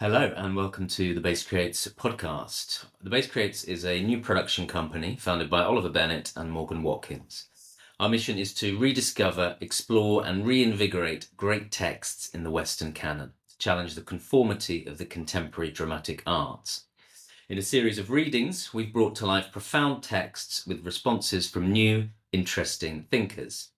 Hello and welcome to the Base Creates podcast. The Base Creates is a new production company founded by Oliver Bennett and Morgan Watkins. Our mission is to rediscover, explore and reinvigorate great texts in the Western canon, to challenge the conformity of the contemporary dramatic arts. In a series of readings, we've brought to life profound texts with responses from new, interesting thinkers.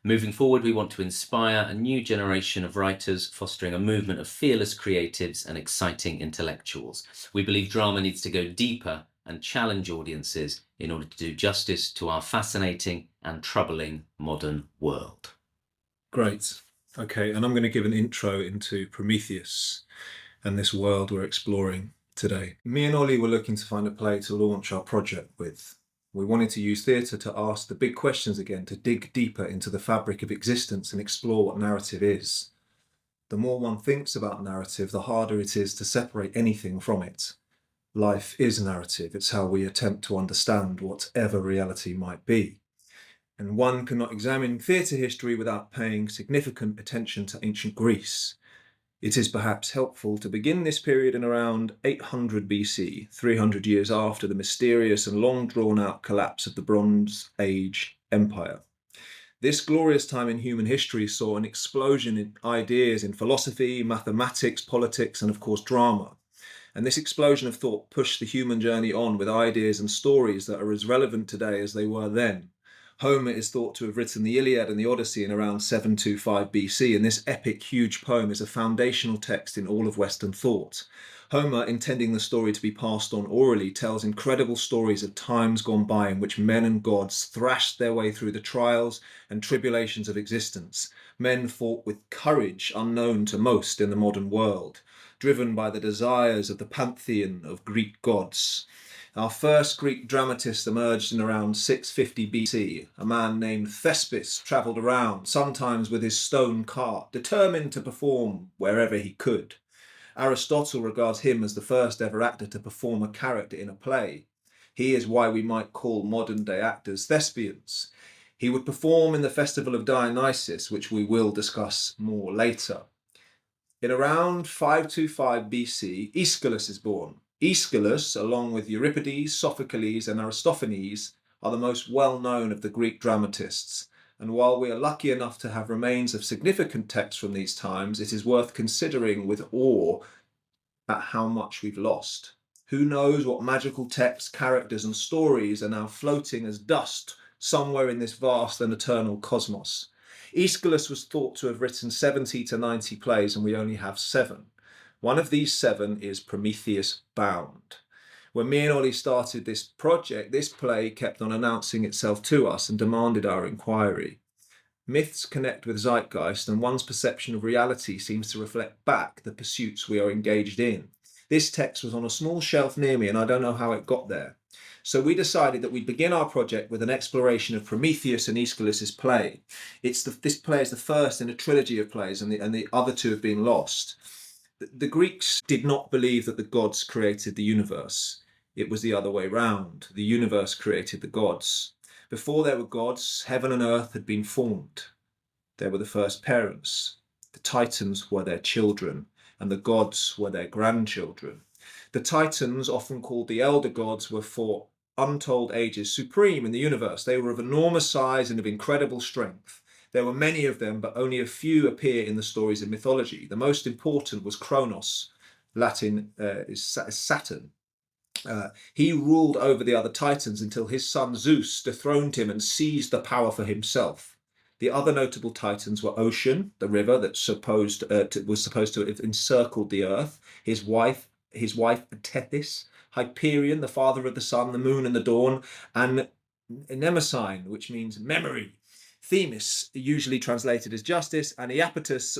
Moving forward, we want to inspire a new generation of writers, fostering a movement of fearless creatives and exciting intellectuals. We believe drama needs to go deeper and challenge audiences in order to do justice to our fascinating and troubling modern world. Great. Okay, and I'm going to give an intro into Prometheus and this world we're exploring today. Me and Ollie were looking to find a play to launch our project with. We wanted to use theatre to ask the big questions again, to dig deeper into the fabric of existence and explore what narrative is. The more one thinks about narrative, the harder it is to separate anything from it. Life is narrative. It's how we attempt to understand whatever reality might be. And one cannot examine theatre history without paying significant attention to ancient Greece. It is perhaps helpful to begin this period in around 800 BC, 300 years after the mysterious and long drawn-out collapse of the Bronze Age Empire. This glorious time in human history saw an explosion in ideas in philosophy, mathematics, politics, and of course drama. And this explosion of thought pushed the human journey on with ideas and stories that are as relevant today as they were then. Homer is thought to have written the Iliad and the Odyssey in around 725 BC, and this epic, huge poem is a foundational text in all of Western thought. Homer, intending the story to be passed on orally, tells incredible stories of times gone by in which men and gods thrashed their way through the trials and tribulations of existence. Men fought with courage unknown to most in the modern world, driven by the desires of the pantheon of Greek gods. Our first Greek dramatist emerged in around 650 BC. A man named Thespis travelled around, sometimes with his stone cart, determined to perform wherever he could. Aristotle regards him as the first ever actor to perform a character in a play. He is why we might call modern-day actors thespians. He would perform in the festival of Dionysus, which we will discuss more later. In around 525 BC, Aeschylus is born. Aeschylus, along with Euripides, Sophocles, and Aristophanes, are the most well-known of the Greek dramatists. And while we are lucky enough to have remains of significant texts from these times, it is worth considering with awe at how much we've lost. Who knows what magical texts, characters, and stories are now floating as dust somewhere in this vast and eternal cosmos. Aeschylus was thought to have written 70 to 90 plays, and we only have 7. One of these 7 is Prometheus Bound. When me and Ollie started this project, this play kept on announcing itself to us and demanded our inquiry. Myths connect with zeitgeist, and one's perception of reality seems to reflect back the pursuits we are engaged in. This text was on a small shelf near me, and I don't know how it got there. So we decided that we'd begin our project with an exploration of Prometheus and Aeschylus's play. This play is the first in a trilogy of plays, and the other 2 have been lost. The Greeks did not believe that the gods created the universe. It was the other way round. The universe created the gods. Before there were gods, heaven and earth had been formed. There were the first parents. The Titans were their children, and the gods were their grandchildren. The Titans, often called the elder gods, were for untold ages supreme in the universe. They were of enormous size and of incredible strength. There were many of them, but only a few appear in the stories of mythology. The most important was Kronos, Latin is Saturn. He ruled over the other Titans until his son Zeus dethroned him and seized the power for himself. The other notable Titans were Ocean, the river that was supposed to have encircled the earth, his wife Tethys, Hyperion, the father of the sun, the moon, and the dawn, and Mnemosyne, which means memory. Themis, usually translated as justice, and Iapetus,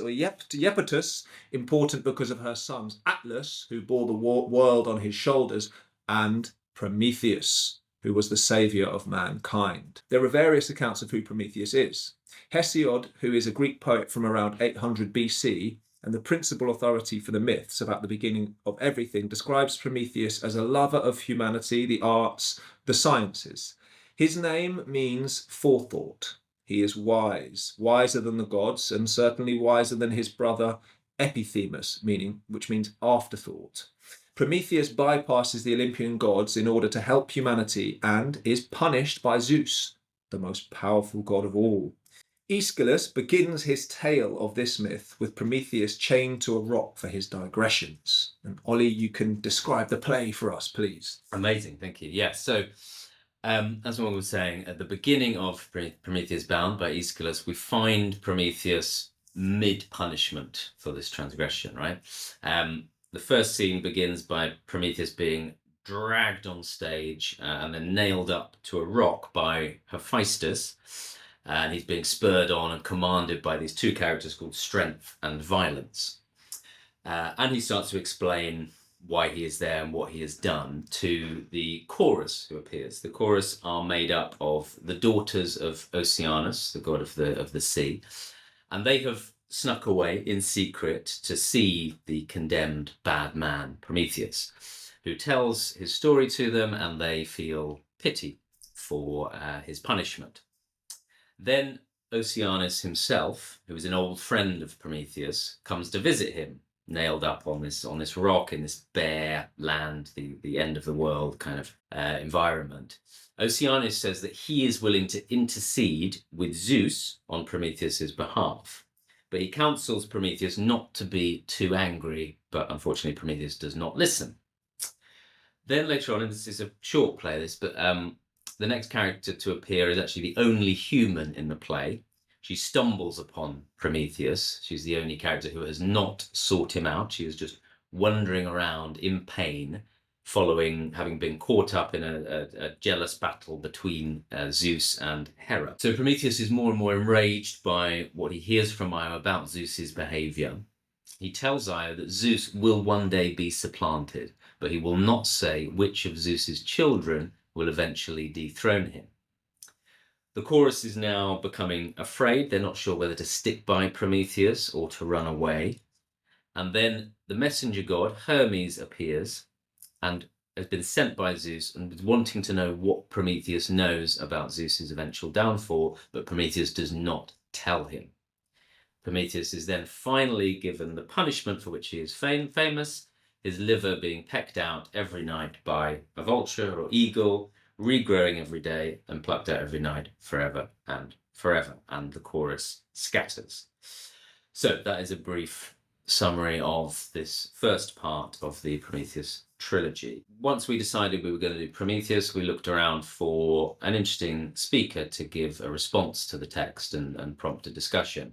important because of her sons Atlas, who bore the world on his shoulders, and Prometheus, who was the saviour of mankind. There are various accounts of who Prometheus is. Hesiod, who is a Greek poet from around 800 BC, and the principal authority for the myths about the beginning of everything, describes Prometheus as a lover of humanity, the arts, the sciences. His name means forethought. He is wise, wiser than the gods, and certainly wiser than his brother epithemos, which means afterthought. Prometheus bypasses the Olympian gods in order to help humanity and is punished by Zeus, the most powerful god of all. Aeschylus begins his tale of this myth with Prometheus chained to a rock for his digressions. And Ollie, you can describe the play for us, please. Amazing, thank you. Yes, so as Morgan was saying, at the beginning of Prometheus Bound by Aeschylus, we find Prometheus mid-punishment for this transgression, right? The first scene begins by Prometheus being dragged on stage and then nailed up to a rock by Hephaestus. And he's being spurred on and commanded by these two characters called Strength and Violence. And he starts to explain why he is there and what he has done to the chorus who appears. The chorus are made up of the daughters of Oceanus, the god of the sea, and they have snuck away in secret to see the condemned bad man, Prometheus, who tells his story to them, and they feel pity for his punishment. Then Oceanus himself, who is an old friend of Prometheus, comes to visit him, nailed up on this rock in this bare land, the end of the world kind of environment. Oceanus says that he is willing to intercede with Zeus on Prometheus's behalf, but he counsels Prometheus not to be too angry, but unfortunately Prometheus does not listen. Then later on, and this is a short play, but the next character to appear is actually the only human in the play. She stumbles upon Prometheus. She's the only character who has not sought him out. She is just wandering around in pain, following having been caught up in a jealous battle between Zeus and Hera. So Prometheus is more and more enraged by what he hears from Io about Zeus's behavior. He tells Io that Zeus will one day be supplanted, but he will not say which of Zeus's children will eventually dethrone him. The chorus is now becoming afraid. They're not sure whether to stick by Prometheus or to run away. And then the messenger god, Hermes, appears and has been sent by Zeus and is wanting to know what Prometheus knows about Zeus's eventual downfall, but Prometheus does not tell him. Prometheus is then finally given the punishment for which he is famous, his liver being pecked out every night by a vulture or eagle, regrowing every day and plucked out every night forever and forever. And the chorus scatters. So that is a brief summary of this first part of the Prometheus trilogy. Once we decided we were going to do Prometheus, we looked around for an interesting speaker to give a response to the text and prompt a discussion.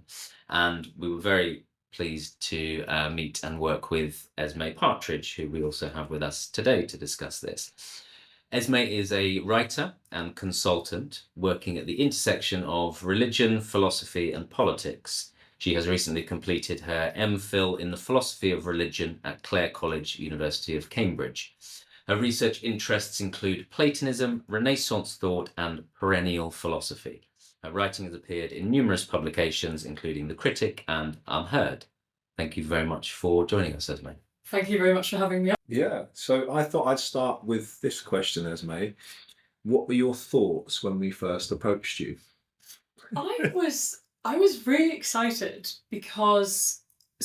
And we were very pleased to meet and work with Esmé Partridge, who we also have with us today to discuss this. Esmé is a writer and consultant working at the intersection of religion, philosophy and politics. She has recently completed her MPhil in the philosophy of religion at Clare College, University of Cambridge. Her research interests include Platonism, Renaissance thought and perennial philosophy. Her writing has appeared in numerous publications, including the Critic and UnHerd. Thank you very much for joining us, Esmé. Thank you very much for having me on. Yeah, so I thought I'd start with this question, Esmé. What were your thoughts when we first approached you? I was really excited because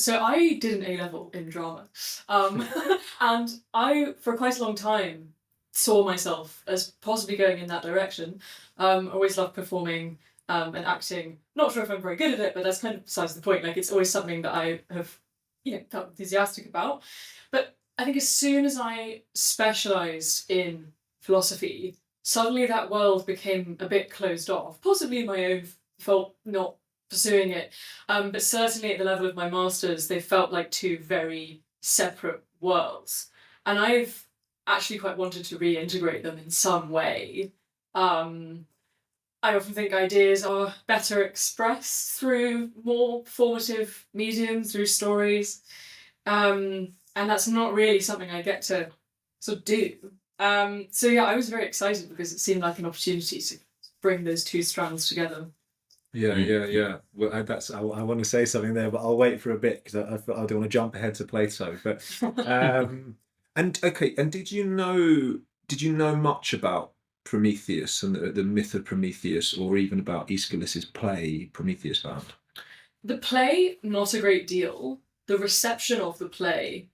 I did an A-level in drama, and I for quite a long time saw myself as possibly going in that direction. Always loved performing and acting. Not sure if I'm very good at it, but that's kind of besides the point. Like, it's always something that I have, felt enthusiastic about. But I think as soon as I specialised in philosophy, suddenly that world became a bit closed off. Possibly my own fault not pursuing it, but certainly at the level of my masters, they felt like two very separate worlds. And I've actually quite wanted to reintegrate them in some way. I often think ideas are better expressed through more formative mediums, through stories. And that's not really something I get to sort of do. I was very excited because it seemed like an opportunity to bring those two strands together. Yeah. Well, I want to say something there, but I'll wait for a bit because I don't want to jump ahead to Plato. But and did you know much about Prometheus and the myth of Prometheus, or even about Aeschylus's play Prometheus Bound? The play, not a great deal. the reception of the play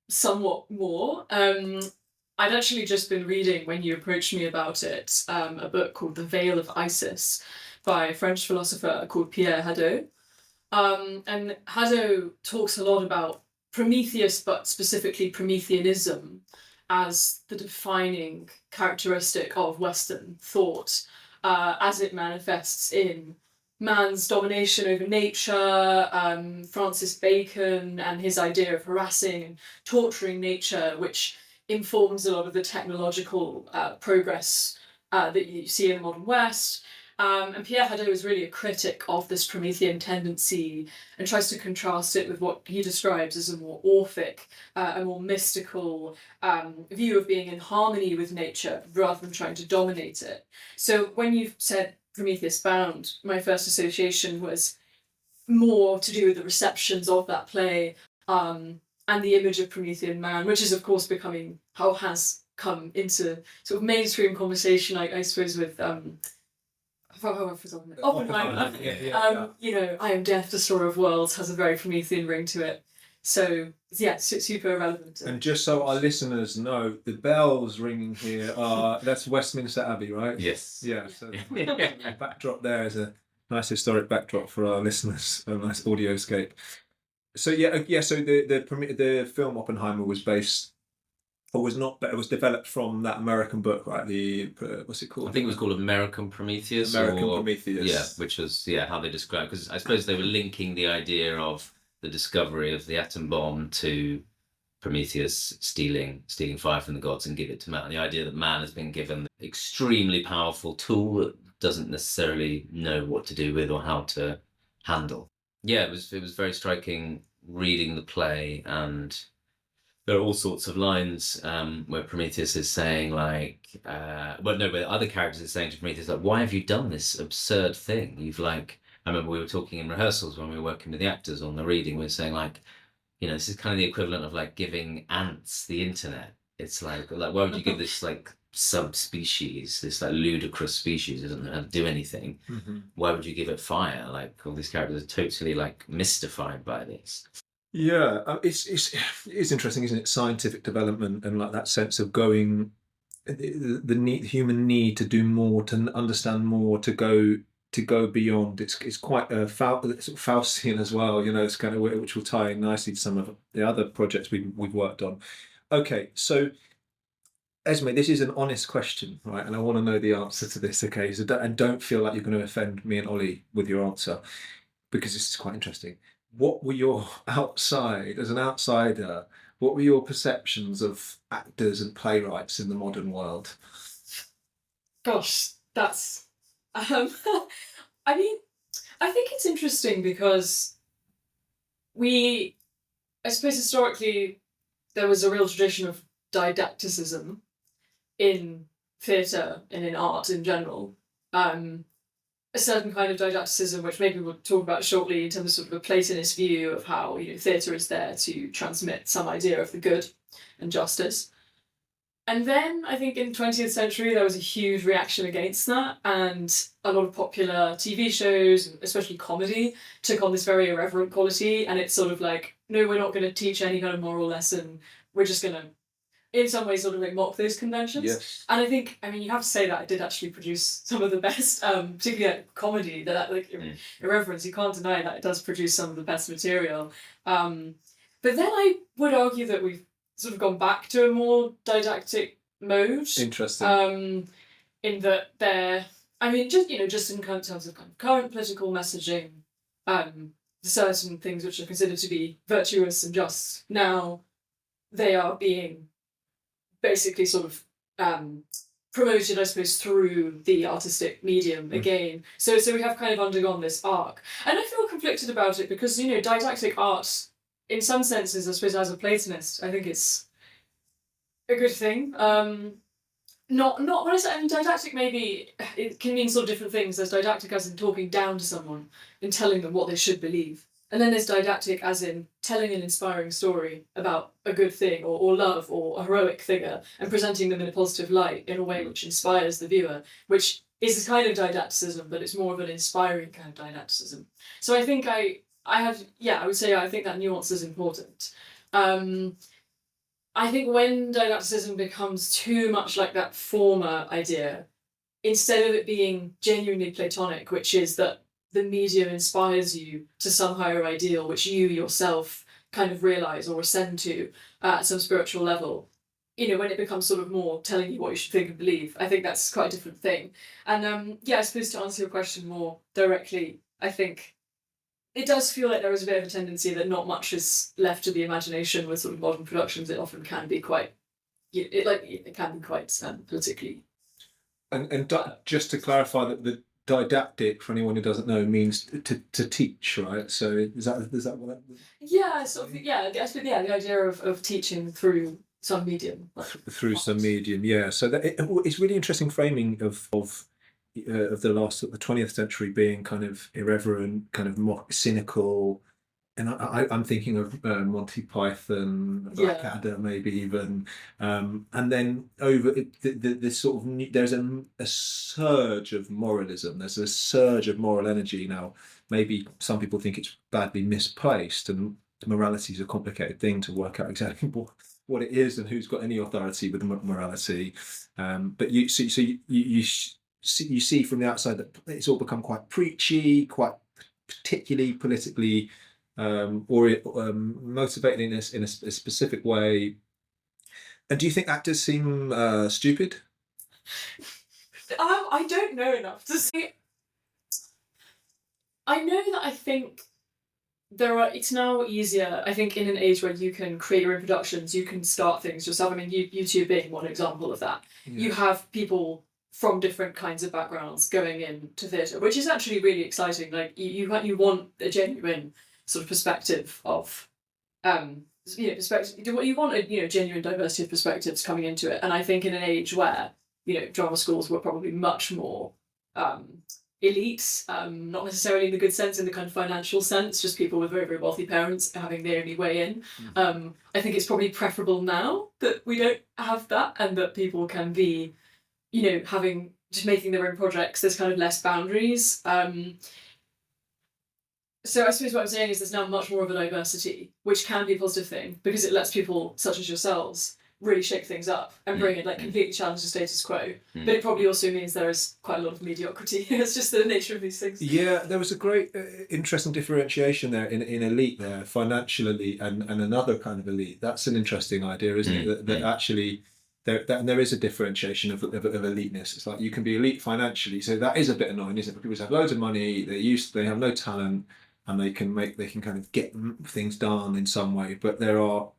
somewhat more. I'd actually just been reading, when you approached me about it, a book called The Veil of Isis by a French philosopher called Pierre Hadot. And Hadot talks a lot about Prometheus, but specifically Prometheanism, as the defining characteristic of Western thought, as it manifests in man's domination over nature, Francis Bacon and his idea of harassing and torturing nature, which informs a lot of the technological progress that you see in the modern West. And Pierre Hadot is really a critic of this Promethean tendency and tries to contrast it with what he describes as a more orphic, a more mystical view of being in harmony with nature rather than trying to dominate it. So when you said Prometheus Bound, my first association was more to do with the receptions of that play and the image of Promethean man, which is of course becoming how has come into sort of mainstream conversation, I suppose, with Oppenheimer. You know, I Am Death, Destroyer of Worlds has a very Promethean ring to it. So yeah, super relevant. And just so our listeners know, the bells ringing here that's Westminster Abbey, right? Yes. Yeah. So the backdrop there is a nice historic backdrop for our listeners, a nice audioscape. So so the film Oppenheimer was based, or was not, but it was developed from that American book, right? What's it called? I think it was called American Prometheus. Prometheus. Yeah, which was how they described, because I suppose they were linking the idea of the discovery of the atom bomb to Prometheus stealing fire from the gods and give it to man. The idea that man has been given an extremely powerful tool that doesn't necessarily know what to do with or how to handle. Yeah, it was very striking reading the play, and there are all sorts of lines where Prometheus is saying where other characters are saying to Prometheus, like, why have you done this absurd thing? I remember we were talking in rehearsals when we were working with the actors on the reading, we were saying, like, you know, this is kind of the equivalent of like giving ants the internet. It's like why would you give this like subspecies, this like ludicrous species that doesn't know how to do anything? Mm-hmm. Why would you give it fire? Like, all these characters are totally like mystified by this. Yeah, it's interesting, isn't it? Scientific development and like that sense of going, the human need to do more, to understand more, to go beyond. It's quite Faustian as well. You know, it's kind of, which will tie in nicely to some of the other projects we've worked on. Okay, so Esmé, this is an honest question, right? And I want to know the answer to this. Okay, so don't feel like you're going to offend me and Ollie with your answer, because this is quite interesting. What were your as an outsider, what were your perceptions of actors and playwrights in the modern world? Gosh, that's I mean, I think it's interesting because I suppose historically there was a real tradition of didacticism in theatre and in art in general. A certain kind of didacticism, which maybe we'll talk about shortly, in terms of sort of a Platonist view of how, you know, theatre is there to transmit some idea of the good and justice. And then I think in the 20th century there was a huge reaction against that, and a lot of popular TV shows, especially comedy, took on this very irreverent quality, and it's sort of like, no, we're not going to teach any kind of moral lesson, we're just going to, in some ways, sort of like mock those conventions. Yes. And I think, I mean, you have to say that it did actually produce some of the best, particularly like comedy, irreverence, you can't deny that it does produce some of the best material. But then I would argue that we've sort of gone back to a more didactic mode. Interesting. In that just in terms of kind of current political messaging, certain things which are considered to be virtuous and just now, they are being basically sort of promoted, I suppose, through the artistic medium again. So we have kind of undergone this arc. And I feel conflicted about it because, you know, didactic art, in some senses, I suppose, as a Platonist, I think it's a good thing. Not when I say didactic, maybe it can mean sort of different things. There's didactic as in talking down to someone and telling them what they should believe. And then there's didactic as in telling an inspiring story about a good thing or love or a heroic figure and presenting them in a positive light in a way which inspires the viewer, which is a kind of didacticism, but it's more of an inspiring kind of didacticism. So I think I I would say I think that nuance is important. I think when didacticism becomes too much like that former idea, instead of it being genuinely Platonic, which is that the medium inspires you to some higher ideal, which you yourself kind of realise or ascend to at some spiritual level, when it becomes sort of more telling you what you should think and believe, I think that's quite a different thing. And I suppose to answer your question more directly, I think it does feel like there is a bit of a tendency that not much is left to the imagination with sort of modern productions. It often can be quite, it can be quite politically. And just to clarify that the didactic, for anyone who doesn't know, means to teach, right? So is that what that? Yeah, sort of. Yeah, I suppose, the idea of teaching through some medium. Through some medium, yeah. So that it's really interesting framing of the 20th century being kind of irreverent, kind of more cynical, and I'm thinking of Monty Python, Blackadder, maybe even, and then over this sort of there's a surge of moralism. There's a surge of moral energy now. Maybe some people think it's badly misplaced, and morality is a complicated thing to work out exactly what it is and who's got any authority with morality. But you see from the outside that it's all become quite preachy, quite particularly politically motivated in a specific way. And do you think actors seem stupid? I don't know enough to say. I know that I think it's now easier, I think, in an age where you can create your own productions, you can start things yourself. I mean, YouTube being one example of that. Yeah. You have people from different kinds of backgrounds going into theatre, which is actually really exciting. Like, you want a genuine sort of perspective of, perspective. You want a genuine diversity of perspectives coming into it. And I think in an age where drama schools were probably much more elite, not necessarily in the good sense, in the kind of financial sense, just people with very, very wealthy parents having their only way in. I think it's probably preferable now that we don't have that, and that people can be, just making their own projects. There's kind of less boundaries. So I suppose what I'm saying is there's now much more of a diversity, which can be a positive thing, because it lets people such as yourselves really shake things up and bring in, completely challenge the status quo. But it probably also means there is quite a lot of mediocrity. It's just the nature of these things. Yeah, there was a great interesting differentiation there in elite there, financial elite and another kind of elite. That's an interesting idea, isn't it? That actually there is a differentiation of eliteness. It's like you can be elite financially, so that is a bit annoying, isn't it? People have loads of money, they have no talent, and they can kind of get things done in some way, but there are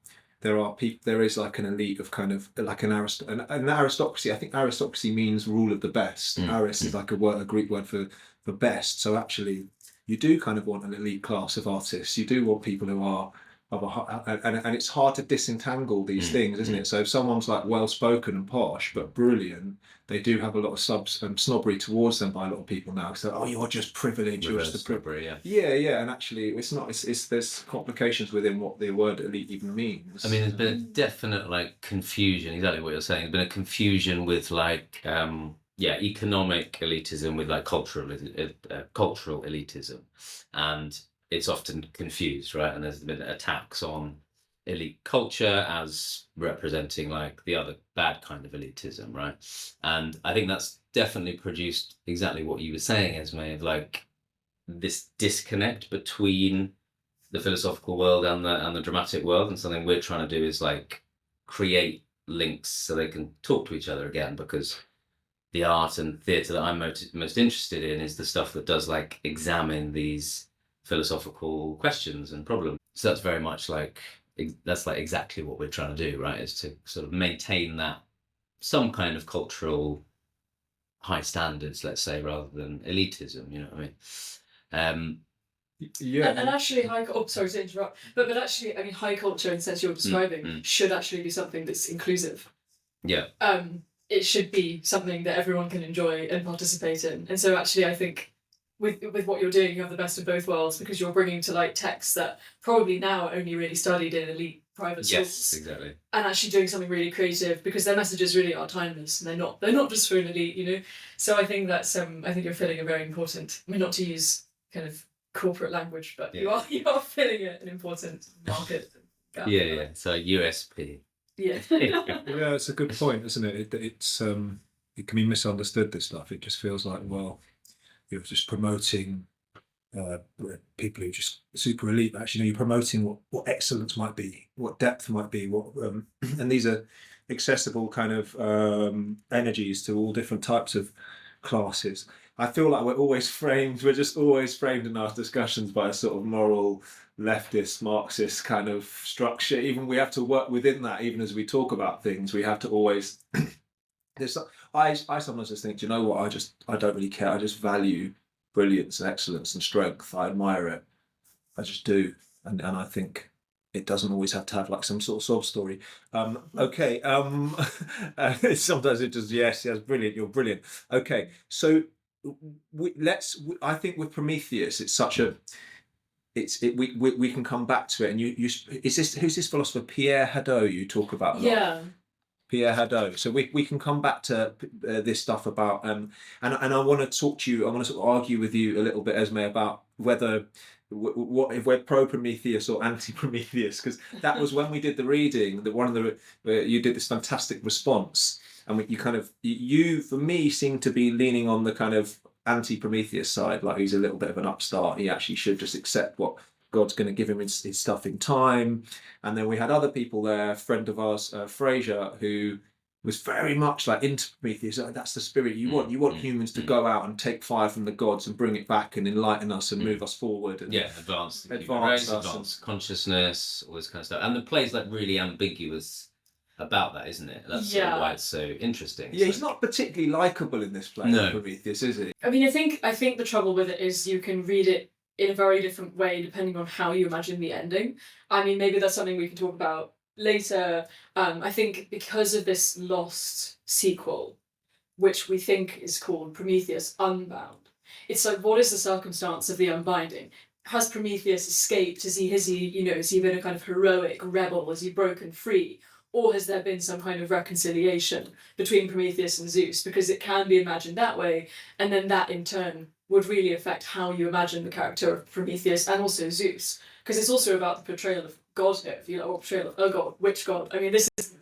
people. There is like an elite of kind of like an aristocracy. I think aristocracy means rule of the best. Aris is like a Greek word for best. So actually, you do kind of want an elite class of artists. You do want people who are and it's hard to disentangle these things, isn't it? So if someone's like well spoken and posh but brilliant, they do have a lot of snobbery towards them by a lot of people now. So you're just privileged. You're just the snobbery, yeah. And actually, it's not. It's there's complications within what the word elite even means. I mean, there's been a definite confusion. Exactly what you're saying. There's been a confusion with economic elitism with cultural elitism, and it's often confused, right? And there's been attacks on elite culture as representing the other bad kind of elitism, right? And I think that's definitely produced exactly what you were saying, Esmé, of this disconnect between the philosophical world and the dramatic world. And something we're trying to do is create links so they can talk to each other again, because the art and theatre that I'm most interested in is the stuff that does examine these philosophical questions and problems. So that's very much that's exactly what we're trying to do, right? Is to sort of maintain that some kind of cultural high standards, let's say, rather than elitism. You know what I mean? Yeah. And actually, sorry to interrupt, but actually, I mean, high culture in the sense you're describing should actually be something that's inclusive. Yeah. It should be something that everyone can enjoy and participate in. And so actually, I think with what you're doing, you have the best of both worlds, because you're bringing to texts that probably now are only really studied in elite private schools. Yes, exactly. And actually doing something really creative, because their messages really are timeless, and they're not just for an elite, So I think that's I think you're filling a very important, not to use kind of corporate language, but Yeah. you are filling an important market gap. Yeah. So USP. Yeah. Yeah, it's a good point, isn't it? It's it can be misunderstood, this stuff. It just feels like, well, you're just promoting people who are just super elite. Actually, no, you're promoting what excellence might be, what depth might be, and these are accessible kind of energies to all different types of classes. I feel like we're just always framed in our discussions by a sort of moral leftist Marxist kind of structure. Even we have to work within that, even as we talk about things, we have to always I sometimes just think, do you know what, I don't really care. I just value brilliance and excellence and strength. I admire it. I just do. And I think it doesn't always have to have like some sort of sob story. Okay. Sometimes it just, yes, brilliant, you're brilliant. Okay. So I think with Prometheus, it's such a, we can come back to it. And who's this philosopher, Pierre Hadot, you talk about a lot? Yeah. Pierre Hadot. So we can come back to this stuff about and I want to talk to you. I want to sort of argue with you a little bit, Esmé, about whether if we're pro Prometheus or anti Prometheus, because that was when we did the reading that one of the you did this fantastic response, and you for me seem to be leaning on the kind of anti Prometheus side, like he's a little bit of an upstart. He actually should just accept what God's going to give him his stuff in time. And then we had other people there, a friend of ours, Fraser, who was very much like into Prometheus. That's the spirit you want. You want humans to go out and take fire from the gods and bring it back and enlighten us and move us forward. And advance consciousness, all this kind of stuff. And the play's like really ambiguous about that, isn't it? That's sort of why it's so interesting. Yeah, he's not particularly likable in this play, Prometheus, is he? I mean, I think the trouble with it is you can read it in a very different way depending on how you imagine the ending. I mean, maybe that's something we can talk about later. I think because of this lost sequel, which we think is called Prometheus Unbound, it's like, what is the circumstance of the unbinding? Has Prometheus escaped? Has he been a kind of heroic rebel? Has he broken free? Or has there been some kind of reconciliation between Prometheus and Zeus? Because it can be imagined that way, and then that in turn would really affect how you imagine the character of Prometheus and also Zeus. Because it's also about the portrayal of God here, if you know, or portrayal of a god, which god? I mean, this is,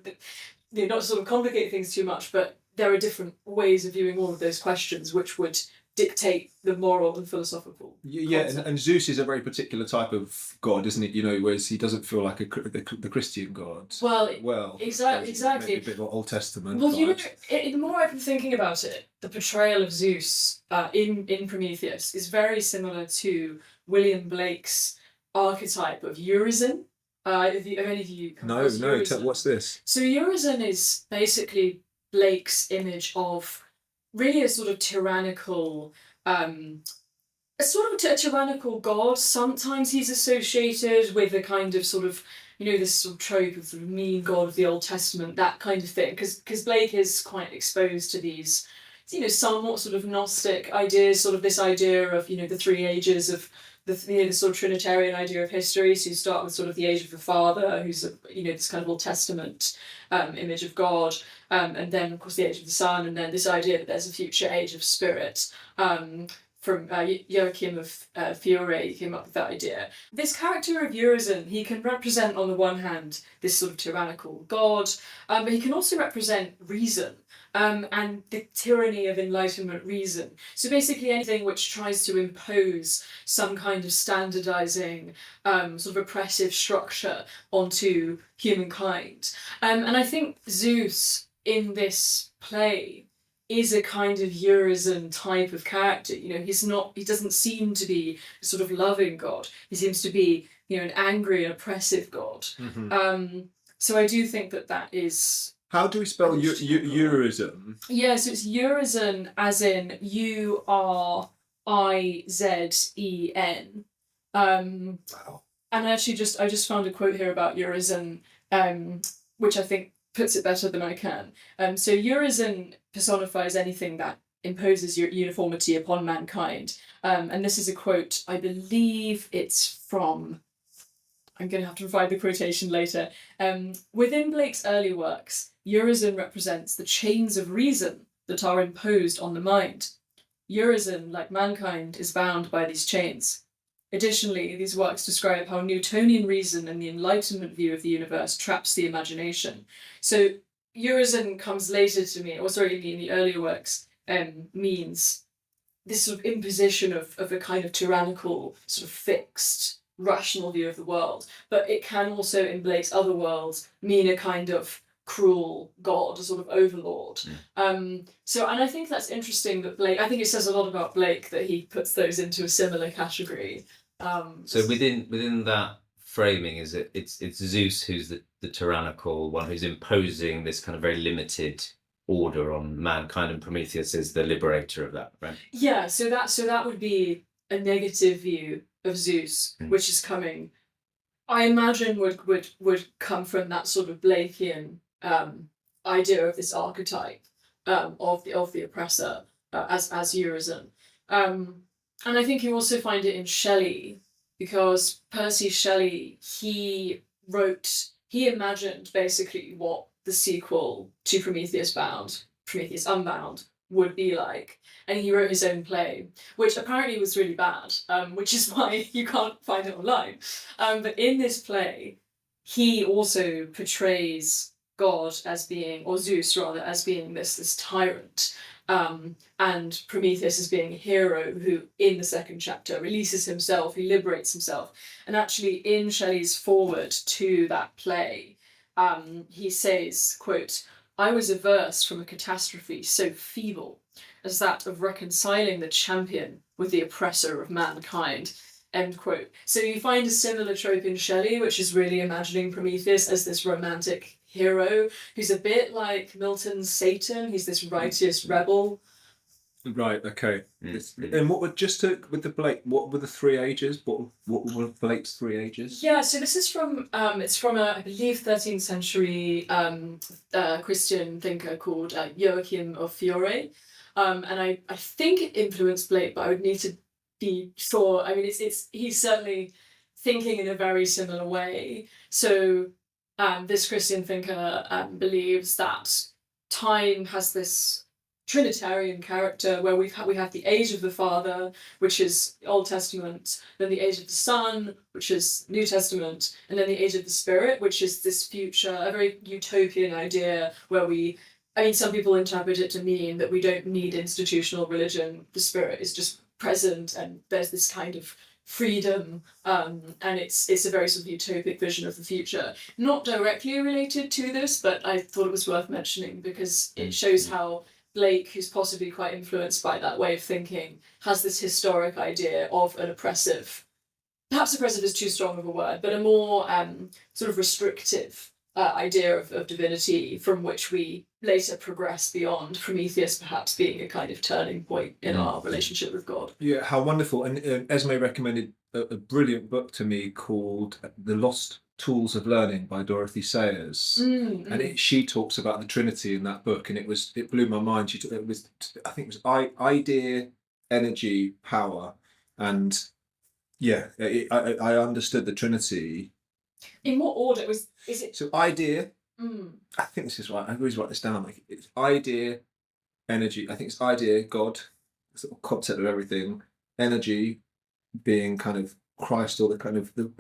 not to sort of complicate things too much, but there are different ways of viewing all of those questions which would dictate the moral and philosophical. Yeah, and Zeus is a very particular type of god, isn't it? Whereas he doesn't feel like the Christian god. Well, exactly. Maybe a bit of Old Testament. Well, the more I've been thinking about it, the portrayal of Zeus in Prometheus is very similar to William Blake's archetype of Urizen. Have any of you come across Urizen? What's this? So Urizen is basically Blake's image of really a sort of tyrannical, a tyrannical god. Sometimes he's associated with a kind of sort of, this sort of trope of the mean god of the Old Testament, that kind of thing. Because Blake is quite exposed to these, somewhat sort of Gnostic ideas, sort of this idea of, the three ages of the sort of Trinitarian idea of history. So you start with sort of the age of the Father, who's this kind of Old Testament image of God, and then of course the age of the Son, and then this idea that there's a future age of spirit. From Joachim of Fiore came up with that idea. This character of Urizen, he can represent on the one hand this sort of tyrannical god, but he can also represent reason. And the tyranny of Enlightenment reason. So basically anything which tries to impose some kind of standardizing, sort of oppressive structure onto humankind. And I think Zeus in this play is a kind of Urizen type of character. He doesn't seem to be a sort of loving god. He seems to be, an angry and oppressive god. Mm-hmm. So I do think that is... How do we spell Urizen? Yeah, so it's Urizen as in Urizen. Wow. And actually I just found a quote here about Urizen, which I think puts it better than I can. So Urizen personifies anything that imposes uniformity upon mankind. And this is a quote, I believe it's from... I'm going to have to provide the quotation later. Within Blake's early works, Urizen represents the chains of reason that are imposed on the mind. Urizen, like mankind, is bound by these chains. Additionally, these works describe how Newtonian reason and the Enlightenment view of the universe traps the imagination. So Urizen comes later to me, or sorry, in the earlier works, means this sort of imposition of a kind of tyrannical, sort of fixed, rational view of the world. But it can also, in Blake's other worlds, mean a kind of cruel god, a sort of overlord. And I think that's interesting that Blake, I think it says a lot about Blake that he puts those into a similar category. So within that framing, it's Zeus who's the tyrannical one, who's imposing this kind of very limited order on mankind, and Prometheus is the liberator of that, right? Yeah, so that would be a negative view of Zeus, which is coming, I imagine would come from that sort of Blakean idea of this archetype of the oppressor as Urizen. And I think you also find it in Shelley, because Percy Shelley, he imagined basically what the sequel to Prometheus Bound, Prometheus Unbound, would be like. And he wrote his own play, which apparently was really bad, which is why you can't find it online. But in this play, he also portrays God as being, or Zeus rather, as being this tyrant. And Prometheus as being a hero who, in the second chapter, releases himself, he liberates himself. And actually, in Shelley's foreword to that play, he says, quote, "I was averse from a catastrophe so feeble as that of reconciling the champion with the oppressor of mankind." End quote. So you find a similar trope in Shelley, which is really imagining Prometheus as this romantic hero who's a bit like Milton's Satan. He's this righteous rebel. Right. Okay. And what were with the Blake? What were the three ages? What were Blake's three ages? Yeah. So this is from it's from a, I believe, 13th century Christian thinker called Joachim of Fiore, and I think it influenced Blake, but I would need to be sure. I mean, he's certainly thinking in a very similar way. So this Christian thinker believes that time has this Trinitarian character where we have the age of the Father, which is Old Testament, then the age of the Son, which is New Testament, and then the age of the Spirit, which is this future, a very utopian idea where some people interpret it to mean that we don't need institutional religion. The Spirit is just present, and there's this kind of freedom, and it's a very sort of utopic vision of the future. Not directly related to this, but I thought it was worth mentioning because it shows how Blake, who's possibly quite influenced by that way of thinking, has this historic idea of an oppressive, perhaps oppressive is too strong of a word, but a more sort of restrictive idea of divinity from which we later progress beyond, Prometheus perhaps being a kind of turning point in our relationship with God. Yeah, how wonderful. And Esmé recommended a brilliant book to me called The Lost Tools of Learning by Dorothy Sayers. And she talks about the Trinity in that book, and it blew my mind. I think it was idea, energy, power. And yeah, I understood the Trinity. In what order is it? So idea, I think this is right. I always write this down. Like it's idea, energy. I think it's idea, God, the sort of concept of everything. Energy being kind of Christ, or the kind of the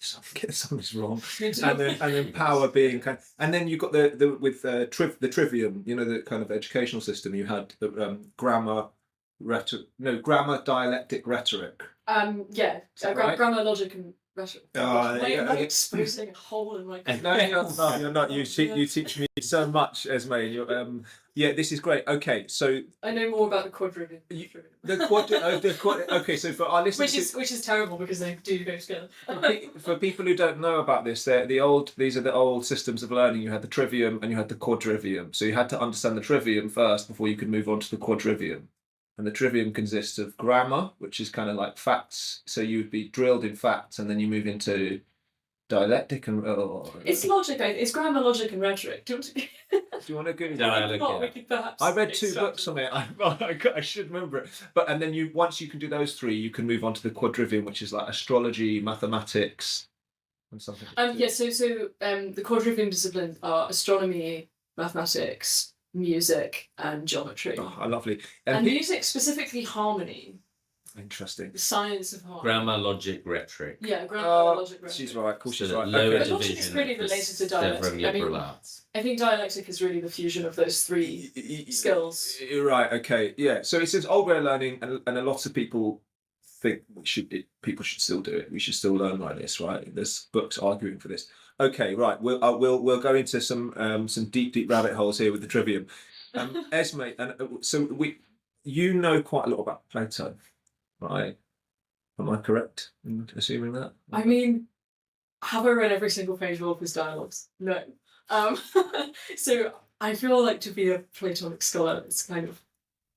something's wrong. and then power being kind of, and then you've got the trivium. You know, the kind of educational system. You had the grammar, dialectic, rhetoric. Grammar, logic, and rhetoric. Am I exposing a hole in my? No, you're not. You teach me so much, Esmé. This is great. Okay, so I know more about the quadrivium. Okay, so for our listeners, which is terrible because they do go together. For people who don't know about this, these are the old systems of learning. You had the trivium and you had the quadrivium. So you had to understand the trivium first before you could move on to the quadrivium. And the trivium consists of grammar, which is kind of like facts. So you would be drilled in facts, and then you move into dialectic and. It's logic. It's grammar, logic, and rhetoric. Do you want to go? I read two books on it. I should remember it. And then once you can do those three, you can move on to the quadrivium, which is like astrology, mathematics, and something. The quadrivium disciplines are astronomy, mathematics, music, and geometry. Oh, lovely. And music, specifically harmony. Interesting. The science of harmony. Grammar, logic, rhetoric. Yeah, grammar, logic, rhetoric. She's right. Of course, she's So right. lower Okay. But logic is really division of related to the several dialectic. I mean, liberal arts. I think dialectic is really the fusion of those three skills. You're right. Okay. Yeah. So it's an old way of learning, and a lot of people think people should still do it. We should still learn like this, right? There's books arguing for this. Okay. Right. We'll go into some deep rabbit holes here with the trivium. Esmé, and so you know quite a lot about Plato, right? Am I correct in assuming that? I mean, have I read every single page of all of his dialogues? No. So I feel like to be a Platonic scholar, it's kind of,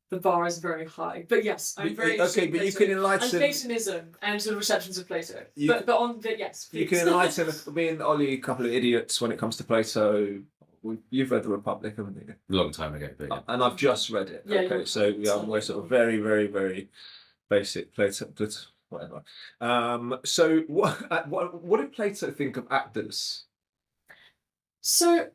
the bar is very high. But yes, I'm very interested in but you Plato can enlighten and Platonism and sort of receptions of Plato. You- But on the yes, You please. can enlighten me and Ollie, a couple of idiots when it comes to Plato. You've read The Republic, haven't you? Long time ago, but yeah. And I've just read it. Yeah, Okay, you're so right. yeah, we're sort of very, very, very basic Plato, whatever. So what did Plato think of actors? So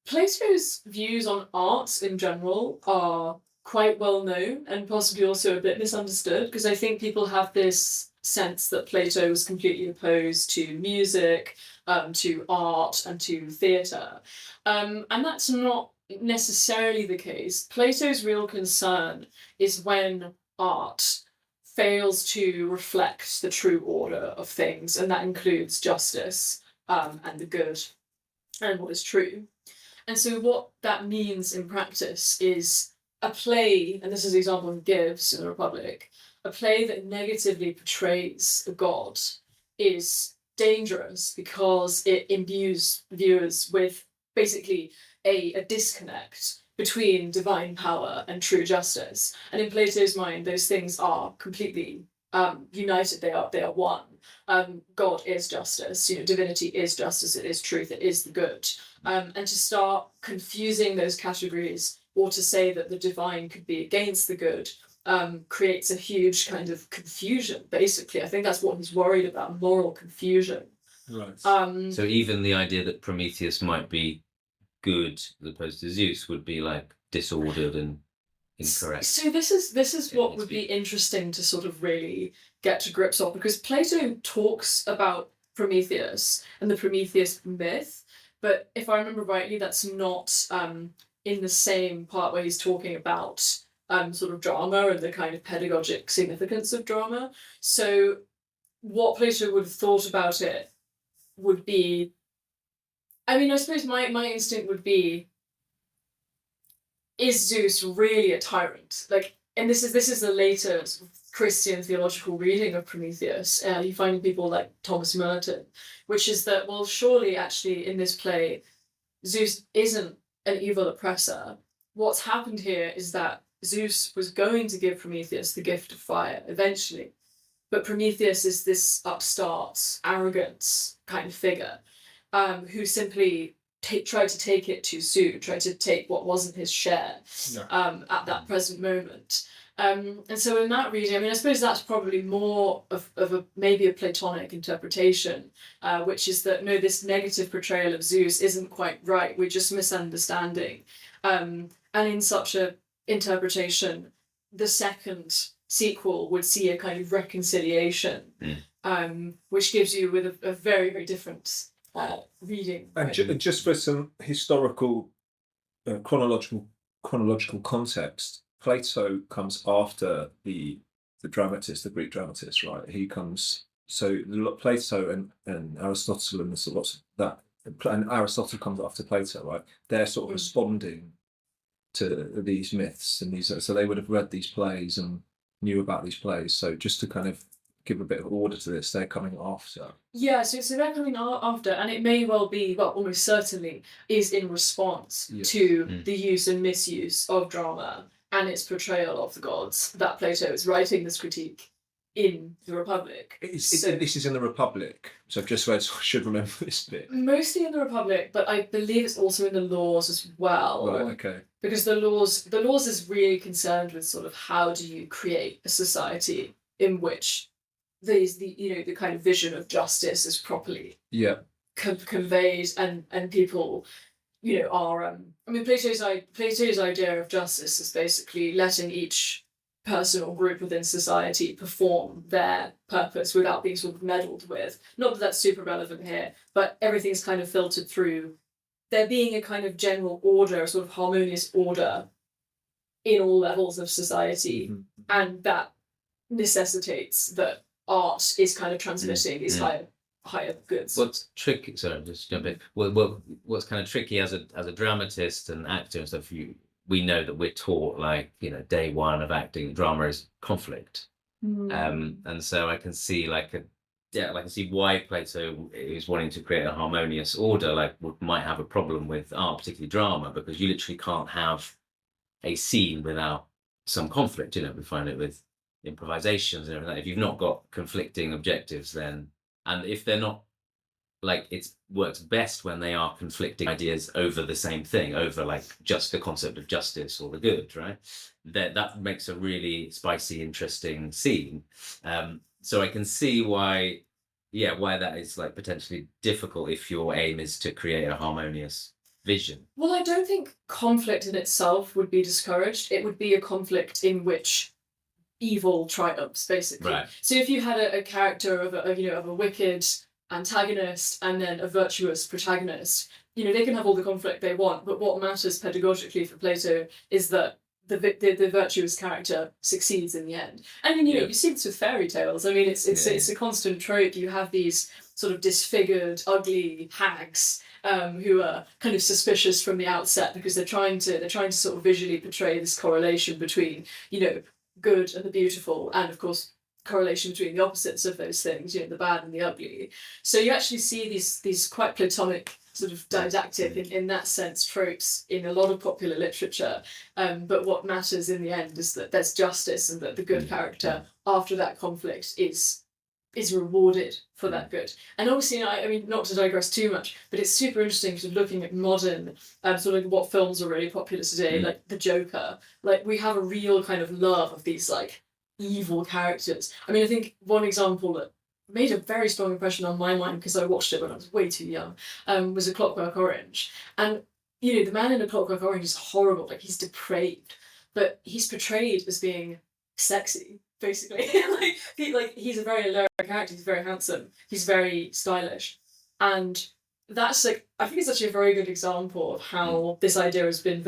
Plato's views on art in general are quite well known and possibly also a bit misunderstood, because I think people have this sense that Plato was completely opposed to music, to art, and to theatre. And that's not necessarily the case. Plato's real concern is when art fails to reflect the true order of things, and that includes justice and the good and what is true. And so what that means in practice is a play, and this is the example he gives in the Republic, a play that negatively portrays a god is dangerous because it imbues viewers with basically a disconnect between divine power and true justice. And in Plato's mind, those things are completely united. They are one. God is justice. Divinity is justice. It is truth. It is the good. And to start confusing those categories, or to say that the divine could be against the good, creates a huge kind of confusion. Basically, I think that's what he's worried about: moral confusion. Right. So even the idea that Prometheus might be good as opposed to Zeus would be like disordered and incorrect. So this is Yeah, what it's would be interesting to sort of really get to grips of, because Plato talks about Prometheus and the Prometheus myth, but if I remember rightly, that's not in the same part where he's talking about sort of drama and the kind of pedagogic significance of drama. So what Plato would have thought about it would be, I mean, I suppose my instinct would be, is Zeus really a tyrant? Like, and this is the later sort of Christian theological reading of Prometheus. You find people like Thomas Merton, which is that, well, surely actually in this play, Zeus isn't an evil oppressor. What's happened here is that Zeus was going to give Prometheus the gift of fire eventually, but Prometheus is this upstart, arrogant kind of figure who simply tried to take it too soon, tried to take what wasn't his share at that present moment. And so in that reading, I mean, I suppose that's probably more of maybe a Platonic interpretation, which is that, no, this negative portrayal of Zeus isn't quite right, we're just misunderstanding. And in such a interpretation, the second sequel would see a kind of reconciliation, which gives you with a very, very different reading. And just for some historical, chronological context, Plato comes after the dramatist, the Greek dramatist, right? He comes, so Plato and Aristotle and there's lots of that, and Aristotle comes after Plato, right? They're sort of responding to these myths and these, so they would have read these plays and knew about these plays. So just to kind of give a bit of order to this, they're coming after. Yeah, so they're coming after, and it may well be, well, almost certainly is in response to the use and misuse of drama and its portrayal of the gods that Plato is writing this critique in the Republic. This is in the Republic, so I've just read, so I should remember this bit. Mostly in the Republic, but I believe it's also in the Laws as well. Right, okay. Because the laws is really concerned with sort of how do you create a society in which the kind of vision of justice is properly conveyed and people are I mean Plato's idea of justice is basically letting each person or group within society perform their purpose without being sort of meddled with. Not that that's super relevant here, but everything's kind of filtered through there being a kind of general order, a sort of harmonious order in all levels of society, and that necessitates that art is kind of transmitting these higher goods. What's tricky? Sorry, just jump in. What's kind of tricky as a dramatist and actor and stuff? We know that we're taught, like, day one of acting drama is conflict, and so I can see I can see why Plato is wanting to create a harmonious order. Like, might have a problem with art, particularly drama, because you literally can't have a scene without some conflict. We find it with improvisations and everything. If you've not got conflicting objectives, then, and if they're not, like, it works best when they are conflicting ideas over the same thing, over like just the concept of justice or the good, right? That makes a really spicy, interesting scene. So I can see why that is like potentially difficult if your aim is to create a harmonious vision. Well, I don't think conflict in itself would be discouraged. It would be a conflict in which evil triumphs, basically. Right. So if you had a character of a wicked antagonist and then a virtuous protagonist, they can have all the conflict they want, but what matters pedagogically for Plato is that the virtuous character succeeds in the end. And you see this with fairy tales. I mean, it's a constant trope. You have these sort of disfigured, ugly hags who are kind of suspicious from the outset because they're trying to sort of visually portray this correlation between good and the beautiful, and of course correlation between the opposites of those things, the bad and the ugly. So you actually see these quite Platonic, sort of didactic in that sense tropes in a lot of popular literature. But what matters in the end is that there's justice and that the good character after that conflict is rewarded for that good. And obviously, I mean, not to digress too much, but it's super interesting sort of looking at modern sort of what films are really popular today, like The Joker. Like, we have a real kind of love of these like evil characters. I mean, I think one example that made a very strong impression on my mind, because I watched it when I was way too young, was A Clockwork Orange. And the man in A Clockwork Orange is horrible, like he's depraved, but he's portrayed as being sexy, basically. He's a very alluring character, he's very handsome, he's very stylish. And that's like, I think it's actually a very good example of how this idea has been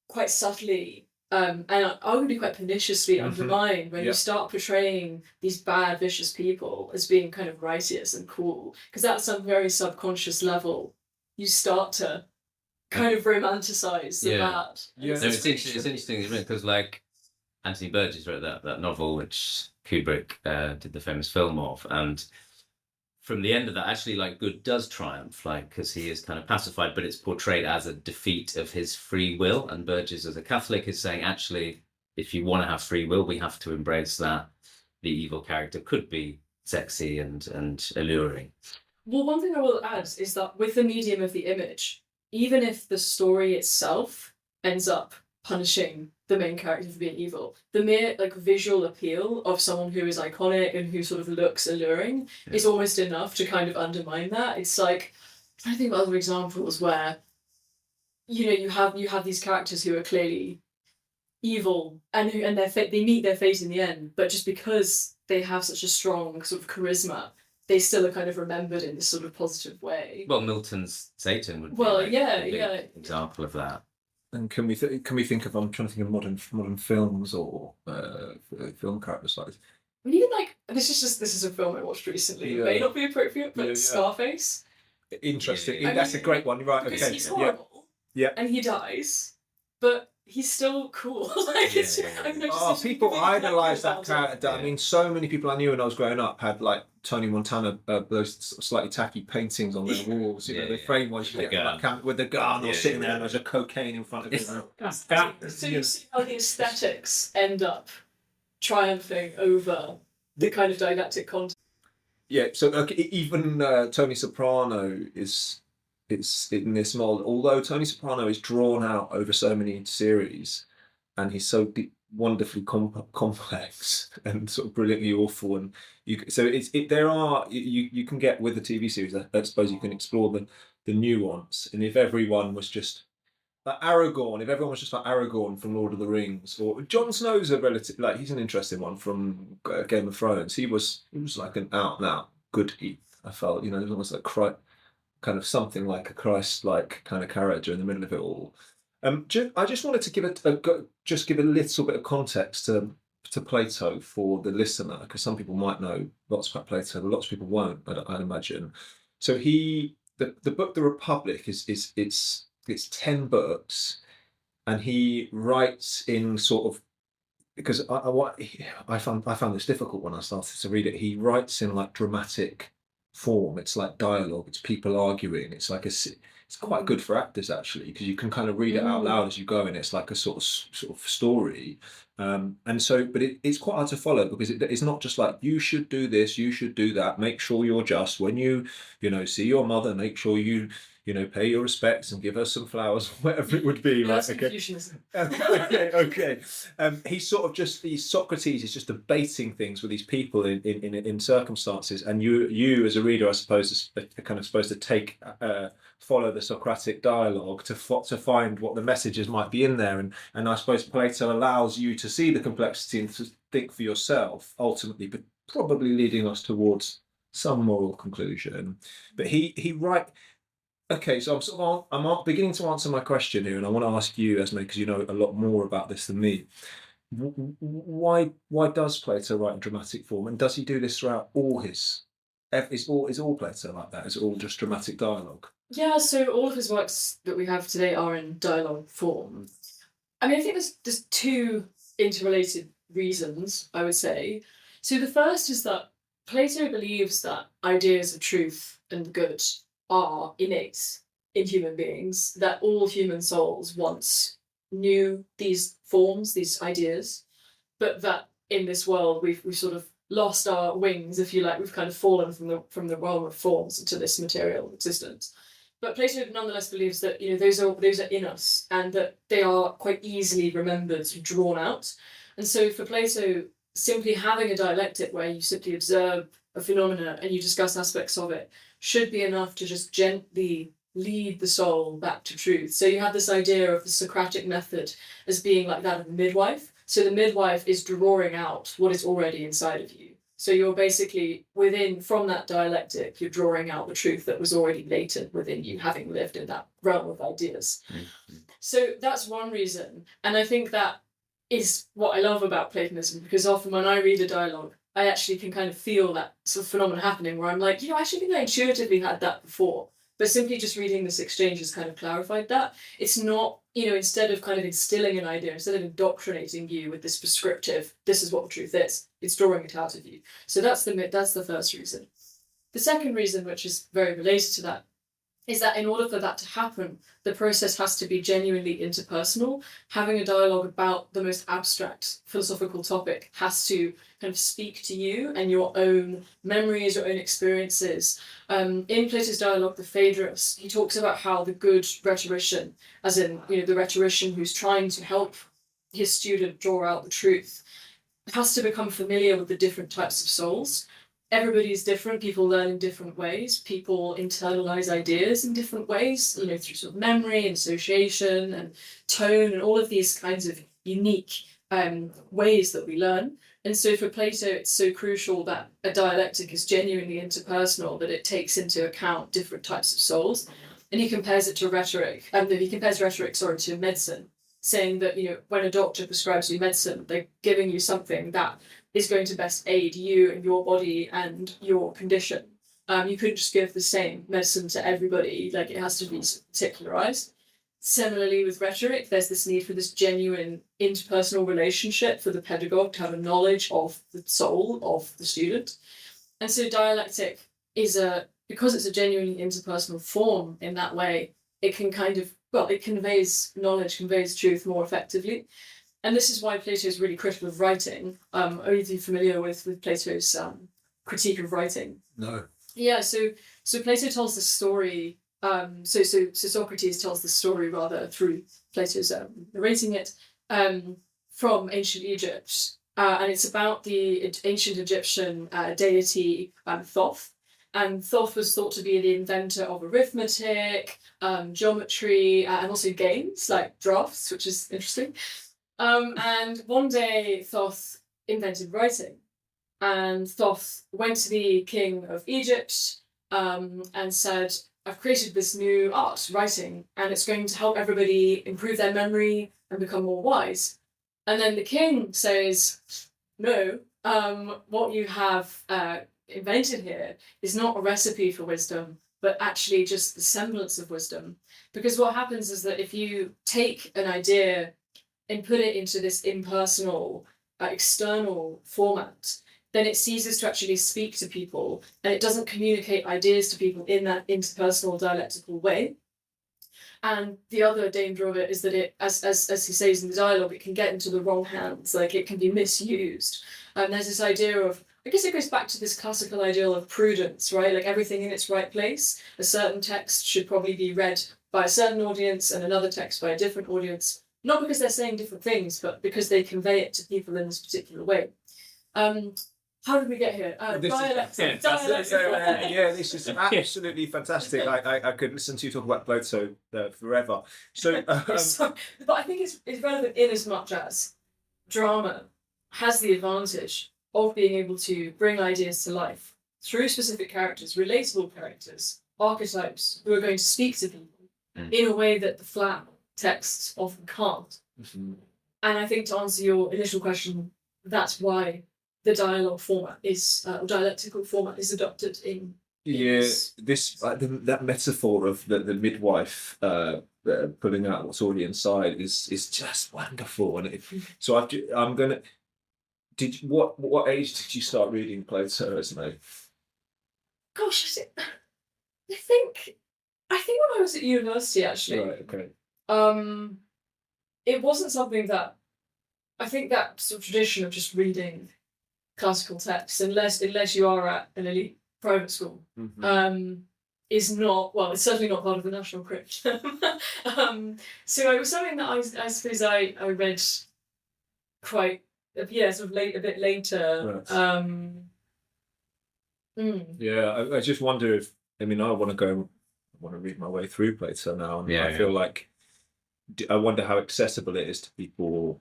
quite subtly and arguably quite perniciously undermined when you start portraying these bad, vicious people as being kind of righteous and cool. Because at some very subconscious level, you start to kind of romanticize the bad. Yeah, no, it's interesting because like Anthony Burgess wrote that novel which Kubrick did the famous film of, and from the end of that, actually, like, good does triumph, like, because he is kind of pacified, but it's portrayed as a defeat of his free will. And Burgess, as a Catholic, is saying, actually, if you want to have free will, we have to embrace that the evil character could be sexy and alluring. Well, one thing I will add is that with the medium of the image, even if the story itself ends up punishing the main character for being evil, the mere like visual appeal of someone who is iconic and who sort of looks alluring is almost enough to kind of undermine that. It's like, I'm trying to think of other examples where you have these characters who are clearly evil and they meet their fate in the end, but just because they have such a strong sort of charisma, they still are kind of remembered in this sort of positive way. Well, Milton's Satan would be a big example of that. And can we think of? I'm trying to think of modern films or film characters like. I mean, even like this is a film I watched recently. It may not be appropriate, but Scarface. Interesting. That's a great one. Right. Because okay. he's horrible. Yeah. And he dies, but he's still cool. People idolise that character. I mean, so many people I knew when I was growing up had like Tony Montana, those slightly tacky paintings on their walls. They frame one with the gun or sitting there and there's a cocaine in front of him. So you see how the aesthetics end up triumphing over the kind of didactic content. Yeah. So even Tony Soprano is in this mold. Although Tony Soprano is drawn out over so many series, and he's so wonderfully complex and sort of brilliantly awful, and you can get with the TV series. I suppose you can explore the nuance, and if everyone was just like Aragorn, if everyone was just like Aragorn from Lord of the Rings, or Jon Snow's a relative, like he's an interesting one from Game of Thrones. He was like an out and out good Heath. I felt, he was almost like kind of something like a Christ-like kind of character in the middle of it all. I just wanted to give just give a little bit of context to Plato for the listener, because some people might know lots about Plato, but lots of people won't, I'd imagine. So the book The Republic it's 10 books, and he writes in sort of, because I found this difficult when I started to read it. He writes in like dramatic form. It's like dialogue. It's people arguing. It's like it's quite good for actors actually, because you can kind of read it out loud as you go, and it's like a sort of story. And so, but it's quite hard to follow, because it's not just like, you should do this, you should do that. Make sure you're just, when you see your mother, make sure you pay your respects and give her some flowers, whatever it would be. Yeah, like, that's Confucianism. Okay. He's sort of just, Socrates is just debating things with these people in circumstances, and you as a reader, I suppose, are kind of supposed to take follow the Socratic dialogue to find what the messages might be in there, and I suppose Plato allows you to see the complexity and to think for yourself ultimately, but probably leading us towards some moral conclusion. But he writes. Okay, so I'm beginning to answer my question here, and I want to ask you, Esmé, because you know a lot more about this than me. Why does Plato write in dramatic form, and does he do this throughout all his? Is all Plato like that? Is it all just dramatic dialogue? Yeah, so all of his works that we have today are in dialogue form. I mean, I think there's two interrelated reasons, I would say. So the first is that Plato believes that ideas of truth and good are innate in human beings, that all human souls once knew these forms, these ideas, but that in this world we've sort of lost our wings, if you like. We've kind of fallen from the realm of forms into this material existence. But Plato nonetheless believes that those are in us, and that they are quite easily remembered, drawn out. And so for Plato, simply having a dialectic where you simply observe a phenomena and you discuss aspects of it should be enough to just gently lead the soul back to truth. So you have this idea of the Socratic method as being like that of a midwife. So the midwife is drawing out what is already inside of you. So you're basically from that dialectic, you're drawing out the truth that was already latent within you, having lived in that realm of ideas. Mm-hmm. So that's one reason. And I think that is what I love about Platonism, because often when I read a dialogue, I actually can kind of feel that sort of phenomenon happening where I'm like, I actually think I intuitively had that before. But simply just reading this exchange has kind of clarified that. It's not, instead of kind of instilling an idea, instead of indoctrinating you with this prescriptive, this is what the truth is, it's drawing it out of you. So that's the first reason. The second reason, which is very related to that, is that in order for that to happen, the process has to be genuinely interpersonal. Having a dialogue about the most abstract philosophical topic has to kind of speak to you and your own memories, your own experiences. In Plato's dialogue, the Phaedrus, he talks about how the good rhetorician, as in the rhetorician who's trying to help his student draw out the truth, has to become familiar with the different types of souls. Everybody's different. People learn in different ways. People internalize ideas in different ways, through sort of memory and association and tone and all of these kinds of unique ways that we learn. And so for Plato, it's so crucial that a dialectic is genuinely interpersonal, that it takes into account different types of souls. And he compares it to rhetoric. He compares rhetoric, to medicine, saying that, when a doctor prescribes you medicine, they're giving you something that is going to best aid you and your body and your condition. You couldn't just give the same medicine to everybody, like it has to be particularized. Similarly with rhetoric, there's this need for this genuine interpersonal relationship for the pedagogue to have a knowledge of the soul of the student. And so dialectic is because it's a genuinely interpersonal form in that way, it can it conveys knowledge, conveys truth more effectively. And this is why Plato is really critical of writing. Are you familiar with Plato's critique of writing? No. Yeah, so Plato tells the story. So Socrates tells the story rather through Plato's narrating it from ancient Egypt, and it's about the ancient Egyptian deity Thoth. And Thoth was thought to be the inventor of arithmetic, geometry, and also games like drafts, which is interesting. And one day Thoth invented writing. And Thoth went to the king of Egypt and said, I've created this new art, writing, and it's going to help everybody improve their memory and become more wise. And then the king says, no, what you have invented here is not a recipe for wisdom, but actually just the semblance of wisdom. Because what happens is that if you take an idea and put it into this impersonal, external format, then it ceases to actually speak to people, and it doesn't communicate ideas to people in that interpersonal dialectical way. And the other danger of it is that it, as he says in the dialogue, it can get into the wrong hands, like it can be misused. And there's this idea of, I guess it goes back to this classical ideal of prudence, right? Like everything in its right place. A certain text should probably be read by a certain audience and another text by a different audience, not because they're saying different things, but because they convey it to people in this particular way. How did we get here? Dialects. This is absolutely fantastic. I could listen to you talk about Plato forever. So, but I think it's relevant in as much as drama has the advantage of being able to bring ideas to life through specific characters, relatable characters, archetypes who are going to speak to people in a way that the flat texts often can't. Mm-hmm. And I think to answer your initial question, that's why the dialogue format is, or dialectical format is adopted in. This that metaphor of the midwife pulling out what's already inside is just wonderful. And so I'm gonna. What age did you start reading Plato, Esmé? Gosh, I think when I was at university actually. Right. Okay. It wasn't something that I think that sort of tradition of just reading classical texts, unless you are at an elite private school, is not, well, it's certainly not part of the national curriculum. So it was something that I suppose I read quite, sort of a bit later. Right. Yeah, I just wonder if, I want to read my way through Plato now, and I feel like, I wonder how accessible it is to people.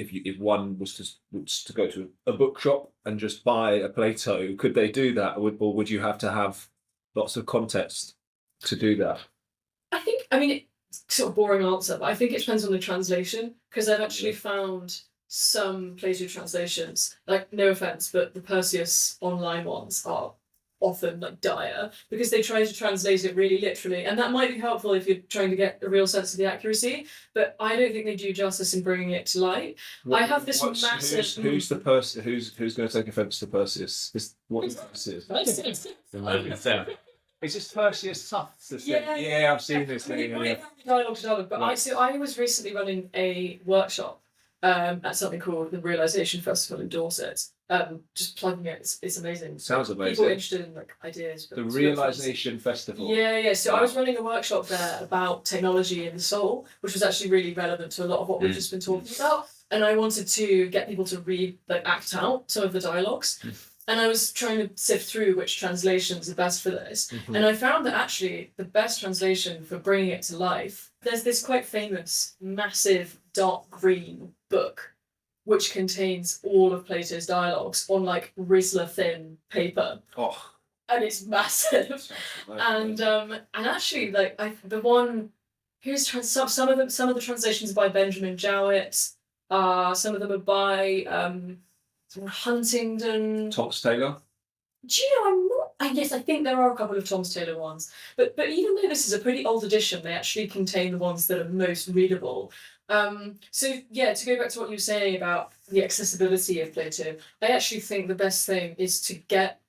If one was to go to a bookshop and just buy a Plato, could they do that, or would you have to have lots of context to do that? It's sort of boring answer, but I think it depends on the translation, because I've actually found some Plato translations, like, no offense, but the Perseus online ones are often like dire because they try to translate it really literally, and that might be helpful if you're trying to get a real sense of the accuracy, but I don't think they do justice in bringing it to light. I have this massive. Who's the person? Who's going to take offence to Perseus? What is Perseus? Is this Perseus Tufts? Yeah, I've seen this thing. Dialogue to dialogue, but I was recently running a workshop at something called the Realization Festival in Dorset. Just plugging it, it's amazing. Sounds amazing. People interested in like ideas. The Realization Festival. Yeah. So I was running a workshop there about technology and the soul, which was actually really relevant to a lot of what we've just been talking about. And I wanted to get people to act out some of the dialogues. And I was trying to sift through which translations are best for this. And I found that actually the best translation for bringing it to life, there's this quite famous, massive, dark green book which contains all of Plato's dialogues on like Rizzler thin paper. Oh. And it's massive. And actually, like some of the translations are by Benjamin Jowett. Some of them are by Huntingdon. Thomas Taylor. Do you know, I'm not. Yes, I think there are a couple of Thomas Taylor ones. But even though this is a pretty old edition, they actually contain the ones that are most readable. To go back to what you were saying about the accessibility of Plato, I actually think the best thing is to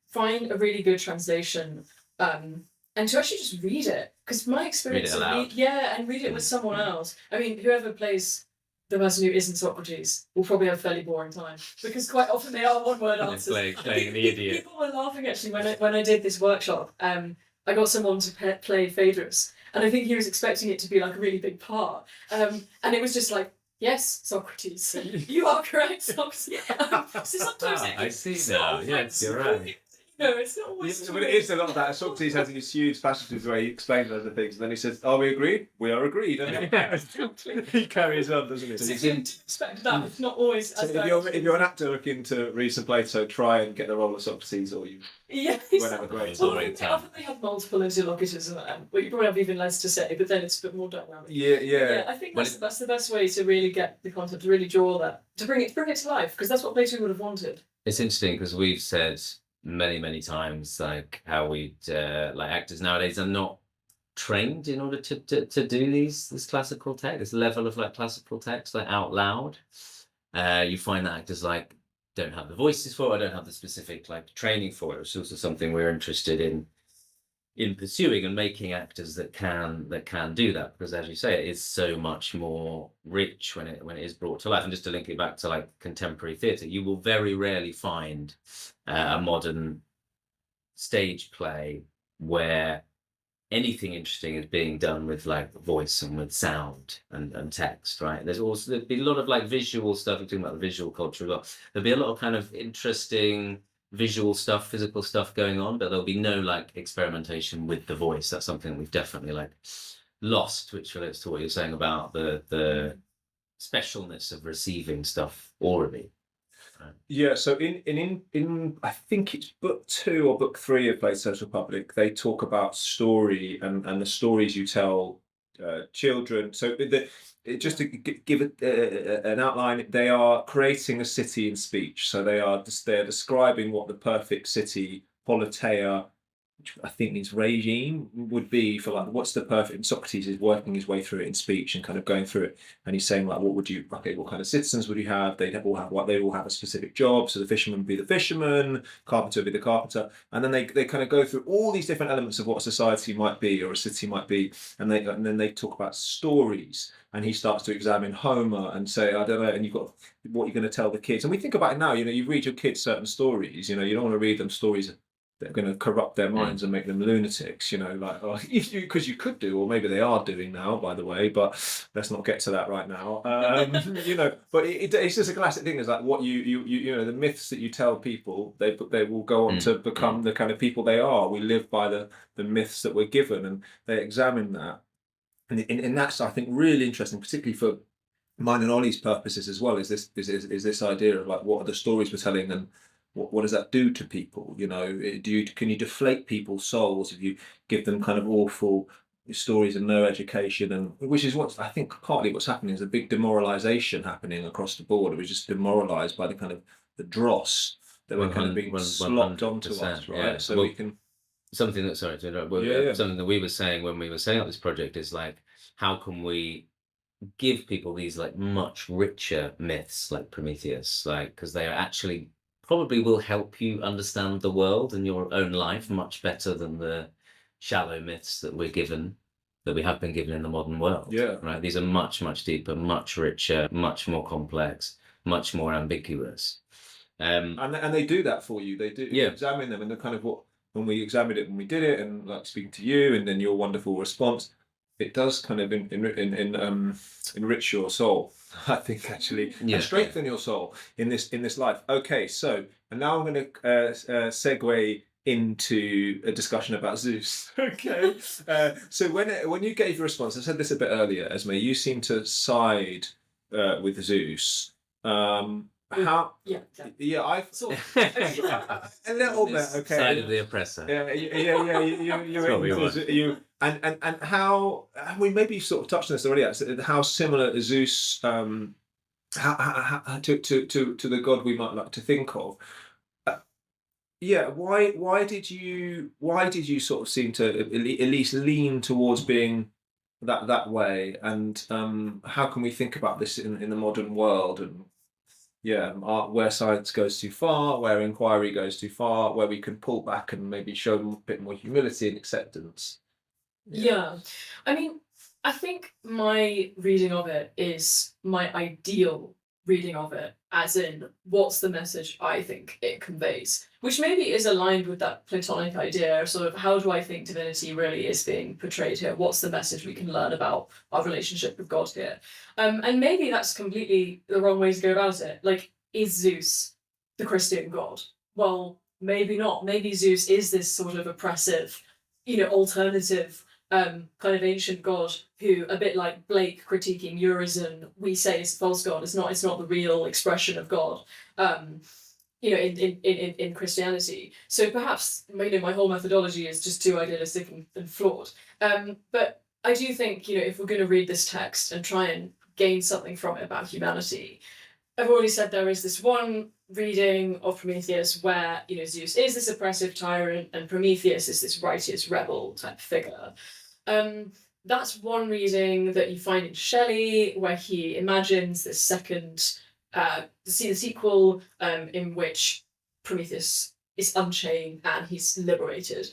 find a really good translation, and to actually just read it. Because my experience, read it with someone else. Whoever plays the person who isn't Socrates will probably have a fairly boring time, because quite often they are one-word answers. Playing the idiot. People were laughing actually when I did this workshop. I got someone to play Phaedrus, and I think he was expecting it to be like a really big part. And it was just like, yes, Socrates, you are correct, Socrates. So sometimes I see now. Yes, you're right. No, it's not always true. But it is a lot of that. Socrates has these huge passages where he explains other things, and then he says, "Are we agreed? We are agreed." And Exactly. he carries on, doesn't he? So you can expect that. It's not always So as if you're an actor looking to read some Plato, try and get the role of Socrates, or you yeah, won't have a great well, time. often they have multiple interlocutors, but you probably have even less to say. But then it's a bit more dynamic. Yeah. I think that's the best way to really get the concept, to really draw that, to bring it to life, because that's what Plato would have wanted. It's interesting because we've said many times like how we like actors nowadays are not trained in order to do this classical text, this level of like classical text like out loud. You find that actors like don't have the voices for it, or don't have the specific like training for it. It's also something we're interested in pursuing and making actors that can do that, because as you say, it is so much more rich when it is brought to life. And just to link it back to like contemporary theatre, you will very rarely find a modern stage play where anything interesting is being done with like voice and with sound and text, right? There'd be a lot of like visual stuff. We're talking about the visual culture as well. There'd be a lot of kind of interesting visual stuff, physical stuff going on, but there'll be no like experimentation with the voice. That's something we've definitely like lost, which relates to what you're saying about the specialness of receiving stuff orally. Yeah, so in I think it's book 2 or book 3 of Plato's Republic, they talk about story and the stories you tell children. So just to give an outline, they are creating a city in speech. So they're describing what the perfect city, politeia, which I think means regime, would be for like what's the perfect. And Socrates is working his way through it in speech and kind of going through it, and he's saying like, what kind of citizens would you have? They'd all have a specific job. So the fisherman would be the fisherman, carpenter would be the carpenter, and then they kind of go through all these different elements of what a society might be or a city might be, and then they talk about stories. And he starts to examine Homer and say, I don't know, and you've got what you're going to tell the kids. And we think about it now, you read your kids certain stories, you don't want to read them stories that are going to corrupt their minds and make them lunatics, because you could do, or maybe they are doing now, by the way, but let's not get to that right now. But it's just a classic thing. Is like what the myths that you tell people, they will go on to become the kind of people they are. We live by the myths that we're given, and they examine that. And that's, I think, really interesting, particularly for mine and Ollie's purposes as well. Is this idea of like what are the stories we're telling, and what does that do to people? Can you deflate people's souls if you give them kind of awful stories and no education, and which is what I think partly what's happening is a big demoralization happening across the board. We're just demoralized by the kind of the dross that we're kind of being slopped onto us, right? Yeah. So we can. Something that something that we were saying when we were setting up this project is like, how can we give people these like much richer myths like Prometheus, like, because they are actually probably will help you understand the world and your own life much better than the shallow myths that we have been given in the modern world. Yeah. Right. These are much deeper, much richer, much more complex, much more ambiguous. And they do that for you. They do examine them, and the kind of what. When we examined it, when we did it, and like speaking to you, and then your wonderful response, it does kind of enrich your soul. I think actually, and strengthen your soul in this life. Okay, so and now I'm going to segue into a discussion about Zeus. Okay, so when you gave your response, I said this a bit earlier, Esmé, you seem to side with Zeus. How? Yeah, I thought a little bit. Okay, side of the oppressor. You and how we maybe sort of touched on this already. How similar is Zeus to the god we might like to think of. Why did you sort of seem to at least lean towards being that way? And how can we think about this in the modern world? And where science goes too far, where inquiry goes too far, where we can pull back and maybe show a bit more humility and acceptance. Yeah. I mean, I think my reading of it is my ideal reading of it, as in what's the message I think it conveys, which maybe is aligned with that Platonic idea, sort of how do I think divinity really is being portrayed here? What's the message we can learn about our relationship with God here? And maybe that's completely the wrong way to go about it. Like, is Zeus the Christian god? Well, maybe not. Maybe Zeus is this sort of oppressive, alternative kind of ancient god who, a bit like Blake critiquing Urizen, we say is a false god. It's not the real expression of God. In Christianity. So perhaps my whole methodology is just too idealistic and flawed. But I do think, if we're going to read this text and try and gain something from it about humanity, I've already said there is this one reading of Prometheus where, Zeus is this oppressive tyrant and Prometheus is this righteous rebel type figure. That's one reading that you find in Shelley, where he imagines this second the sequel in which Prometheus is unchained and he's liberated.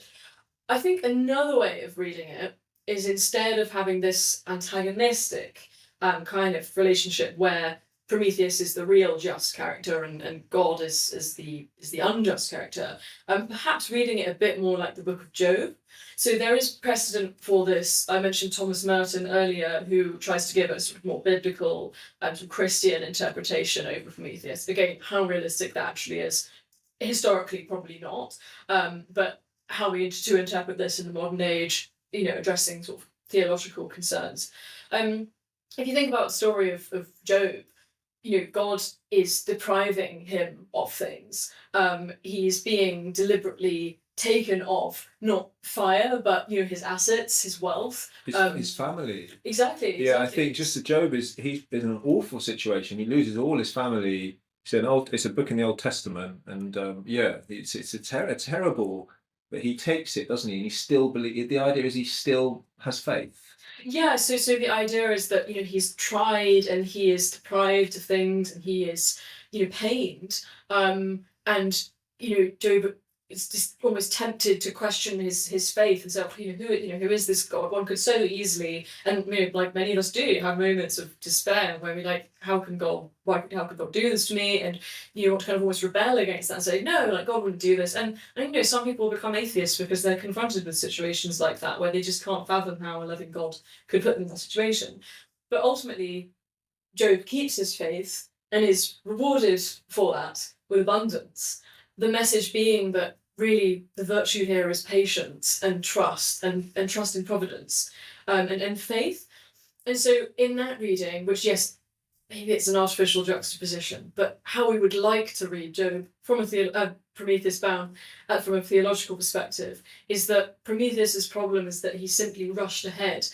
I think another way of reading it is, instead of having this antagonistic kind of relationship where Prometheus is the real just character and God is the unjust character, perhaps reading it a bit more like the Book of Job. So there is precedent for this. I mentioned Thomas Merton earlier, who tries to give a sort of more biblical, sort of Christian interpretation over Prometheus. Again, how realistic that actually is, historically probably not, but how we to interpret this in the modern age, addressing sort of theological concerns. If you think about the story of Job, God is depriving him of things. He's being deliberately taken of not fire, but his assets, his wealth, his family. Exactly. Yeah, I think just that Job he's in an awful situation. He loses all his family. It's a book in the Old Testament, and it's a terrible. But he takes it, doesn't he? And he still believes. The idea is he still has faith. Yeah, so the idea is that he's tried and he is deprived of things and he is pained, and Job is just almost tempted to question his faith and say, who is this God? One could so easily, and like many of us do, have moments of despair where we're like, how could God do this to me? And want to kind of almost rebel against that and say, no, like God wouldn't do this. And some people become atheists because they're confronted with situations like that where they just can't fathom how a loving God could put them in that situation. But ultimately, Job keeps his faith and is rewarded for that with abundance. The message being that really the virtue here is patience and trust and trust in providence, and faith. And so in that reading, which, yes, maybe it's an artificial juxtaposition, but how we would like to read Job from Prometheus Bound from a theological perspective is that Prometheus's problem is that he simply rushed ahead.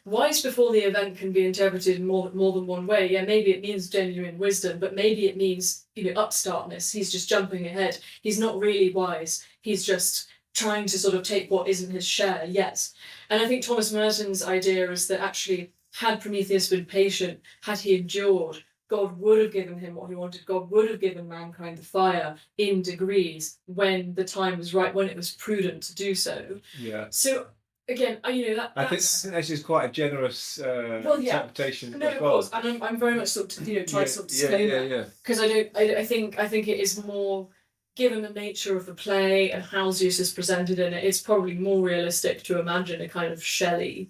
Wise before the event can be interpreted in more than one way. Yeah, maybe it means genuine wisdom, but maybe it means upstartness. He's just jumping ahead. He's not really wise. He's just trying to sort of take what isn't his share yet. And I think Thomas Merton's idea is that actually, had Prometheus been patient, had he endured, God would have given him what he wanted. God would have given mankind the fire in degrees when the time was right, when it was prudent to do so. Yeah. So again, I think this is quite a generous interpretation. No, of course, and I'm very much sort of trying to sort of disclaim that because I think it is more, given the nature of the play and how Zeus is presented in it, it's probably more realistic to imagine a kind of Shelley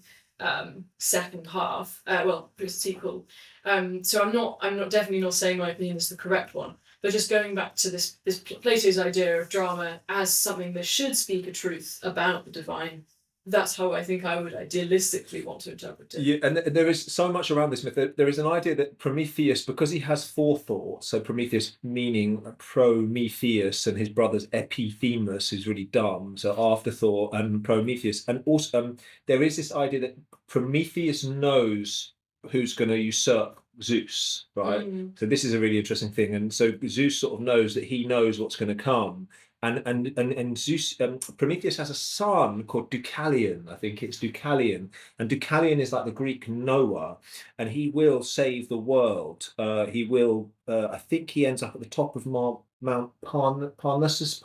second half, sequel. So I'm not definitely not saying my opinion is the correct one, but just going back to this Plato's idea of drama as something that should speak a truth about the divine. That's how I think I would idealistically want to interpret it. Yeah, and there is so much around this myth. There is an idea that Prometheus, because he has forethought, so Prometheus meaning Prometheus and his brother's Epithemus, who's really dumb, so afterthought, and Prometheus. And also there is this idea that Prometheus knows who's going to usurp Zeus, right? So this is a really interesting thing. And so Zeus sort of knows that he knows what's going to come. And Zeus, Prometheus has a son called Deucalion. I think it's Deucalion, and Deucalion is like the Greek Noah, and he will save the world. He will. I think he ends up at the top of Mount Parnassus.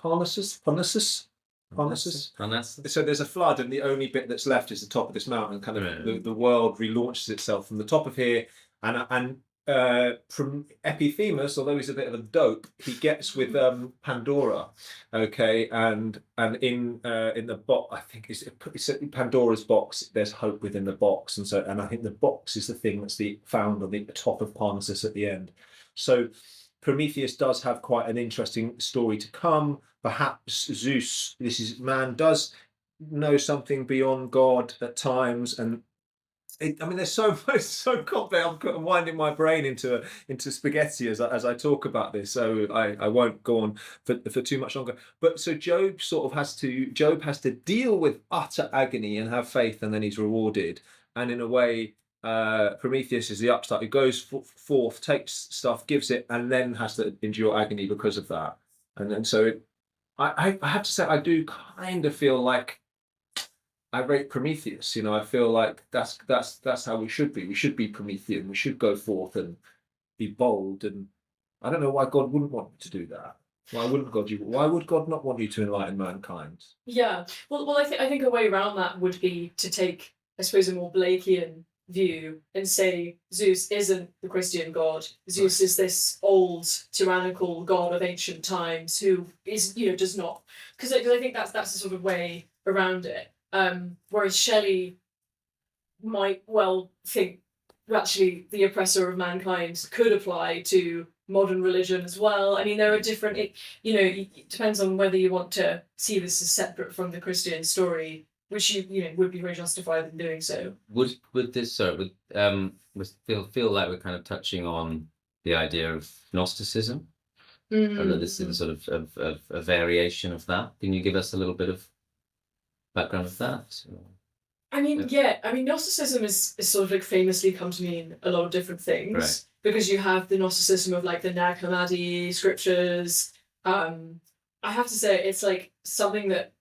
So there's a flood, and the only bit that's left is the top of this mountain. And kind of the world relaunches itself from the top of here, and from Epithemus, although he's a bit of a dope, he gets with Pandora, okay, and in the box, I think it's Pandora's box. There's hope within the box, and I think the box is the thing that's found on the top of Parnassus at the end. So Prometheus does have quite an interesting story to come. Perhaps Zeus, man, does know something beyond God at times, and there's so much, so complex. I'm winding my brain into spaghetti as I talk about this, so I won't go on for too much longer. But so Job has to deal with utter agony and have faith, and then he's rewarded. And in a way, Prometheus is the upstart who goes forth, takes stuff, gives it, and then has to endure agony because of that. And so I have to say, I do kind of feel like I rate Prometheus. I feel like that's how we should be. We should be Promethean. We should go forth and be bold. And I don't know why God wouldn't want you to do that. Why would God not want you to enlighten mankind? Yeah. Well, I think a way around that would be to take, I suppose, a more Blakean view and say Zeus isn't the Christian god. Zeus is this old tyrannical god of ancient times who is, does not, because I think that's the sort of way around it. Whereas Shelley might well think actually the oppressor of mankind could apply to modern religion as well. I mean, there are different. It depends on whether you want to see this as separate from the Christian story, which you would be very justified in doing so. Would feel like we're kind of touching on the idea of Gnosticism? Or this is sort of a variation of that. Can you give us a little bit of background of that? I mean, yeah. I mean, Gnosticism is sort of like famously come to mean a lot of different things. Right. Because you have the Gnosticism of like the Nag Hammadi scriptures. I have to say it's like something that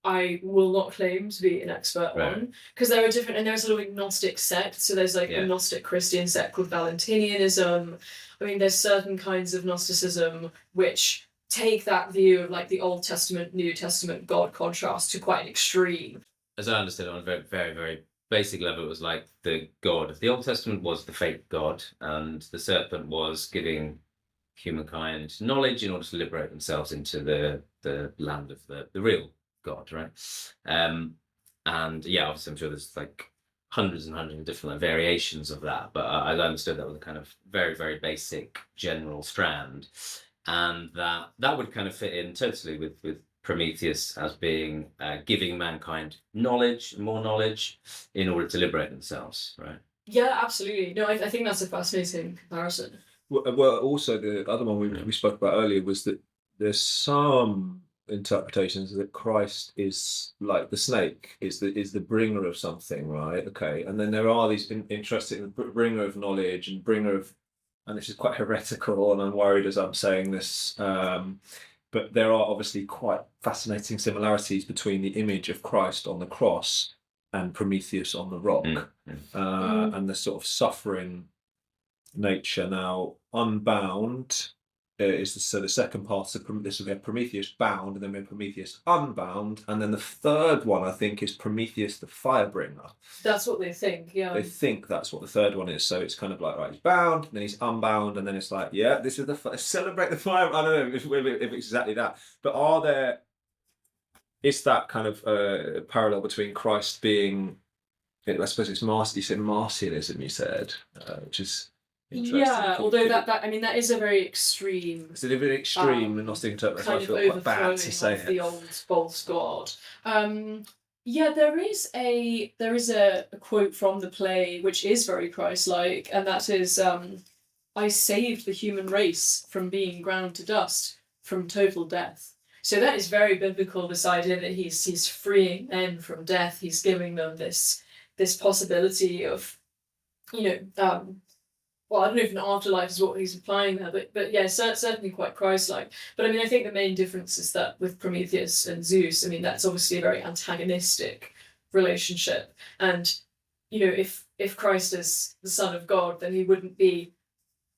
I will not claim to be an expert on, because there are different, and there's a lot of Gnostic sects. So there's like a Gnostic Christian sect called Valentinianism. I mean, there's certain kinds of Gnosticism which take that view of like the Old Testament, New Testament God contrast to quite an extreme. As I understood it on a very, very, very basic level, it was like the God of the Old Testament was the fake God, and the serpent was giving humankind knowledge in order to liberate themselves into the land of the real God, right? And yeah, obviously I'm sure there's like hundreds and hundreds of different like, variations of that, but I understood that was a kind of very, very basic general strand, and that would kind of fit in totally with Prometheus as being giving mankind more knowledge in order to liberate themselves, right? Yeah, absolutely. No, I think that's a fascinating comparison. Well, also the other one we spoke about earlier was that there's some interpretations that Christ is like the snake, is the bringer of something, right? Okay, and then there are these interesting bringer of knowledge and bringer of, and this is quite heretical, and I'm worried as I'm saying this, but there are obviously quite fascinating similarities between the image of Christ on the cross and Prometheus on the rock, and the sort of suffering nature. Now, Unbound is the second part of this. We have Prometheus Bound, and then we have Prometheus Unbound, and then the third one I think is Prometheus the Firebringer. That's what they think, yeah. They think that's what the third one is. So it's kind of like, right, he's bound, then he's unbound, and then it's like, yeah, this is celebrate the fire. I don't know if it's exactly that, but is that kind of parallel between Christ being, I suppose it's Martialism, you said, which is interesting. Yeah, although that is a very extreme. It's a little bit extreme in Gnostic interpretation. I feel quite bad to say it. The old false god. Yeah, there is a quote from the play which is very Christ-like, and that is, "I saved the human race from being ground to dust, from total death." So that is very biblical. This idea that he's freeing men from death. He's giving them this possibility of, well, I don't know if an afterlife is what he's implying there, but yeah, certainly quite Christ-like. But I mean, I think the main difference is that with Prometheus and Zeus, I mean, that's obviously a very antagonistic relationship. And, if Christ is the Son of God, then he wouldn't be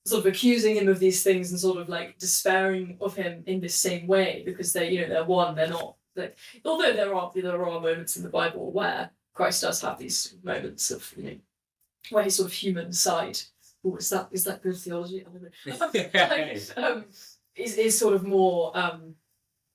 sort of accusing him of these things and sort of like despairing of him in this same way, because they're one, they're not. Although there are moments in the Bible where Christ does have these moments of, where his sort of human side. Oh, is that good theology? I don't know. Is sort of more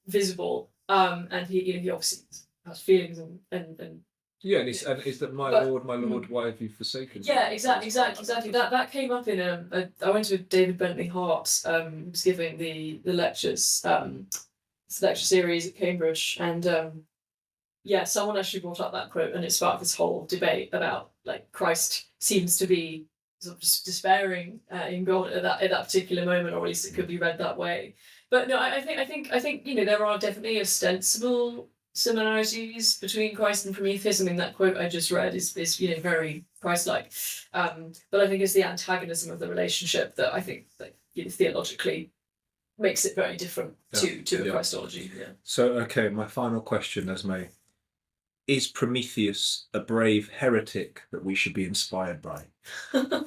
visible, and he obviously has feelings and Yeah, and is that my But- Lord, why have you forsaken me? Yeah, exactly. That came up in I went to David Bentley Hart, who was giving the lectures, this lecture series at Cambridge, and yeah, someone actually brought up that quote, and it sparked this whole debate about like Christ seems to be sort of just despairing in God at that particular moment, or at least it could be read that way. But no, I think there are definitely ostensible similarities between Christ and Prometheus. I mean, that quote I just read is very Christ-like, but I think it's the antagonism of the relationship that I think theologically makes it very different to the Christology. Yeah. So, okay, my final question, Esmé. Is Prometheus a brave heretic that we should be inspired by? Again,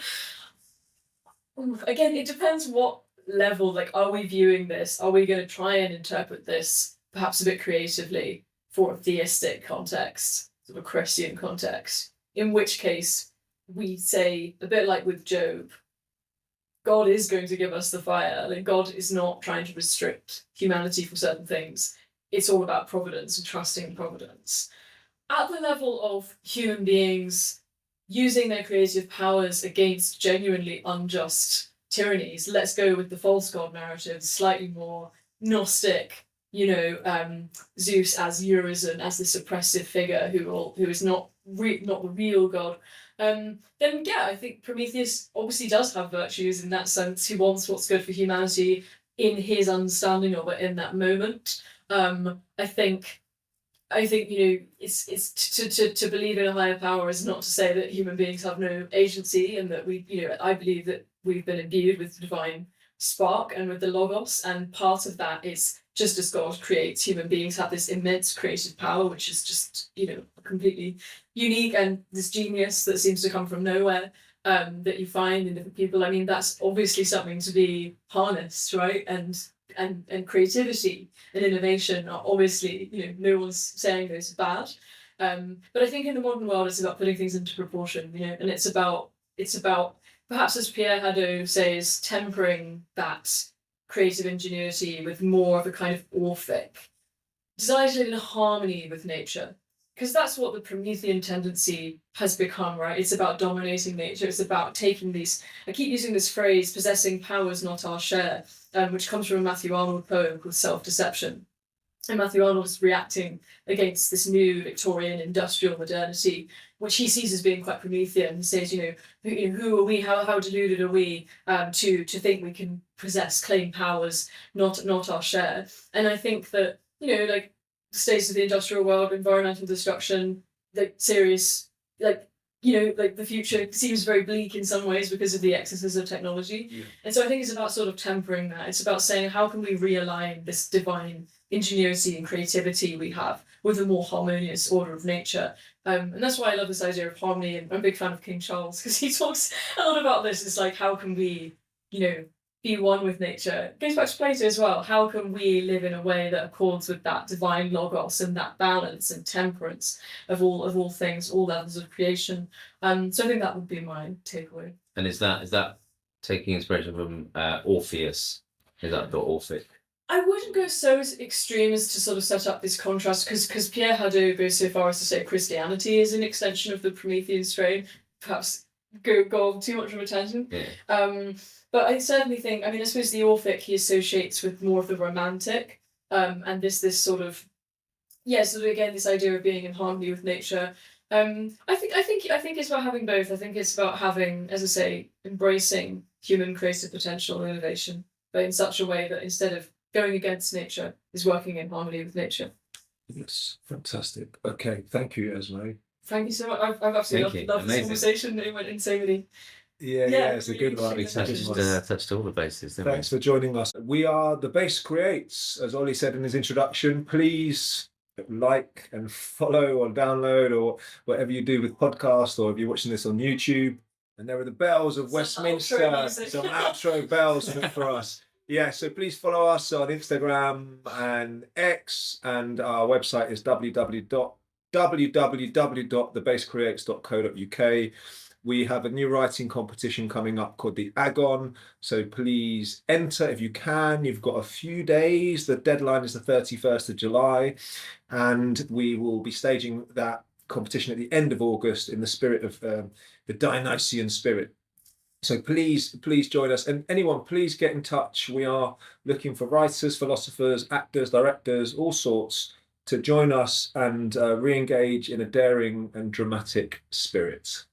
it depends what level. Like, are we viewing this? Are we going to try and interpret this perhaps a bit creatively for a theistic context, sort of a Christian context? In which case, we say, a bit like with Job, God is going to give us the fire. Like, God is not trying to restrict humanity from certain things. It's all about providence and trusting providence. At the level of human beings using their creative powers against genuinely unjust tyrannies, let's go with the false god narrative, slightly more Gnostic, Zeus as Urizen, as this oppressive figure who is not the real god. Then yeah, I think Prometheus obviously does have virtues in that sense. He wants what's good for humanity in his understanding of it in that moment. I think it's to believe in a higher power is not to say that human beings have no agency, and that I believe that we've been imbued with the divine spark and with the logos, and part of that is just as God creates, human beings have this immense creative power, which is just completely unique, and this genius that seems to come from nowhere, that you find in different people. I mean, that's obviously something to be harnessed, right? And creativity and innovation are obviously, no one's saying those are bad. But I think in the modern world it's about putting things into proportion, and it's about perhaps, as Pierre Hadot says, tempering that creative ingenuity with more of a kind of Orphic desire to live in harmony with nature. Because that's what the Promethean tendency has become, right? It's about dominating nature. It's about taking these, I keep using this phrase, possessing powers not our share, which comes from a Matthew Arnold poem called Self-Deception. And Matthew Arnold is reacting against this new Victorian industrial modernity, which he sees as being quite Promethean. He says, who are we? How deluded are we to think we can claim powers not our share? And I think that like the states of the industrial world, environmental destruction, like serious, like the future seems very bleak in some ways because of the excesses of technology. Yeah. And so I think it's about sort of tempering that. It's about saying, how can we realign this divine ingenuity and creativity we have with a more harmonious order of nature? And that's why I love this idea of harmony, and I'm a big fan of King Charles, because he talks a lot about this. It's like, how can we, be one with nature? It goes back to Plato as well. How can we live in a way that accords with that divine logos and that balance and temperance of all things, all levels of creation? So I think that would be my takeaway. And is that taking inspiration from Orpheus? Is that the Orphic? I wouldn't go so extreme as to sort of set up this contrast, because Pierre Hadot goes so far as to say Christianity is an extension of the Promethean strain. Perhaps go off too much of a tangent. Yeah. But I certainly think, I suppose the Orphic he associates with more of the romantic, and this sort of again this idea of being in harmony with nature. I think it's about having both. I think it's about having, as I say, embracing human creative potential and innovation, but in such a way that instead of going against nature, is working in harmony with nature. Yes, fantastic. Okay, thank you, Esmé. Thank you so much. I've absolutely loved this conversation. It went in so many. Yeah, it's a good one. We touched all the bases. Thanks for joining us. We are The Base Creates, as Ollie said in his introduction. Please like and follow or download or whatever you do with podcasts, or if you're watching this on YouTube. And there are the bells of Westminster. Some outro bells for us. Yeah, so please follow us on Instagram and X, and our website is www.thebasecreates.co.uk. We have a new writing competition coming up called the Agon, so please enter if you can. You've got a few days. The deadline is the 31st of July, and we will be staging that competition at the end of August in the spirit of the Dionysian spirit. So please join us, and anyone, please get in touch. We are looking for writers, philosophers, actors, directors, all sorts, to join us and re-engage in a daring and dramatic spirit.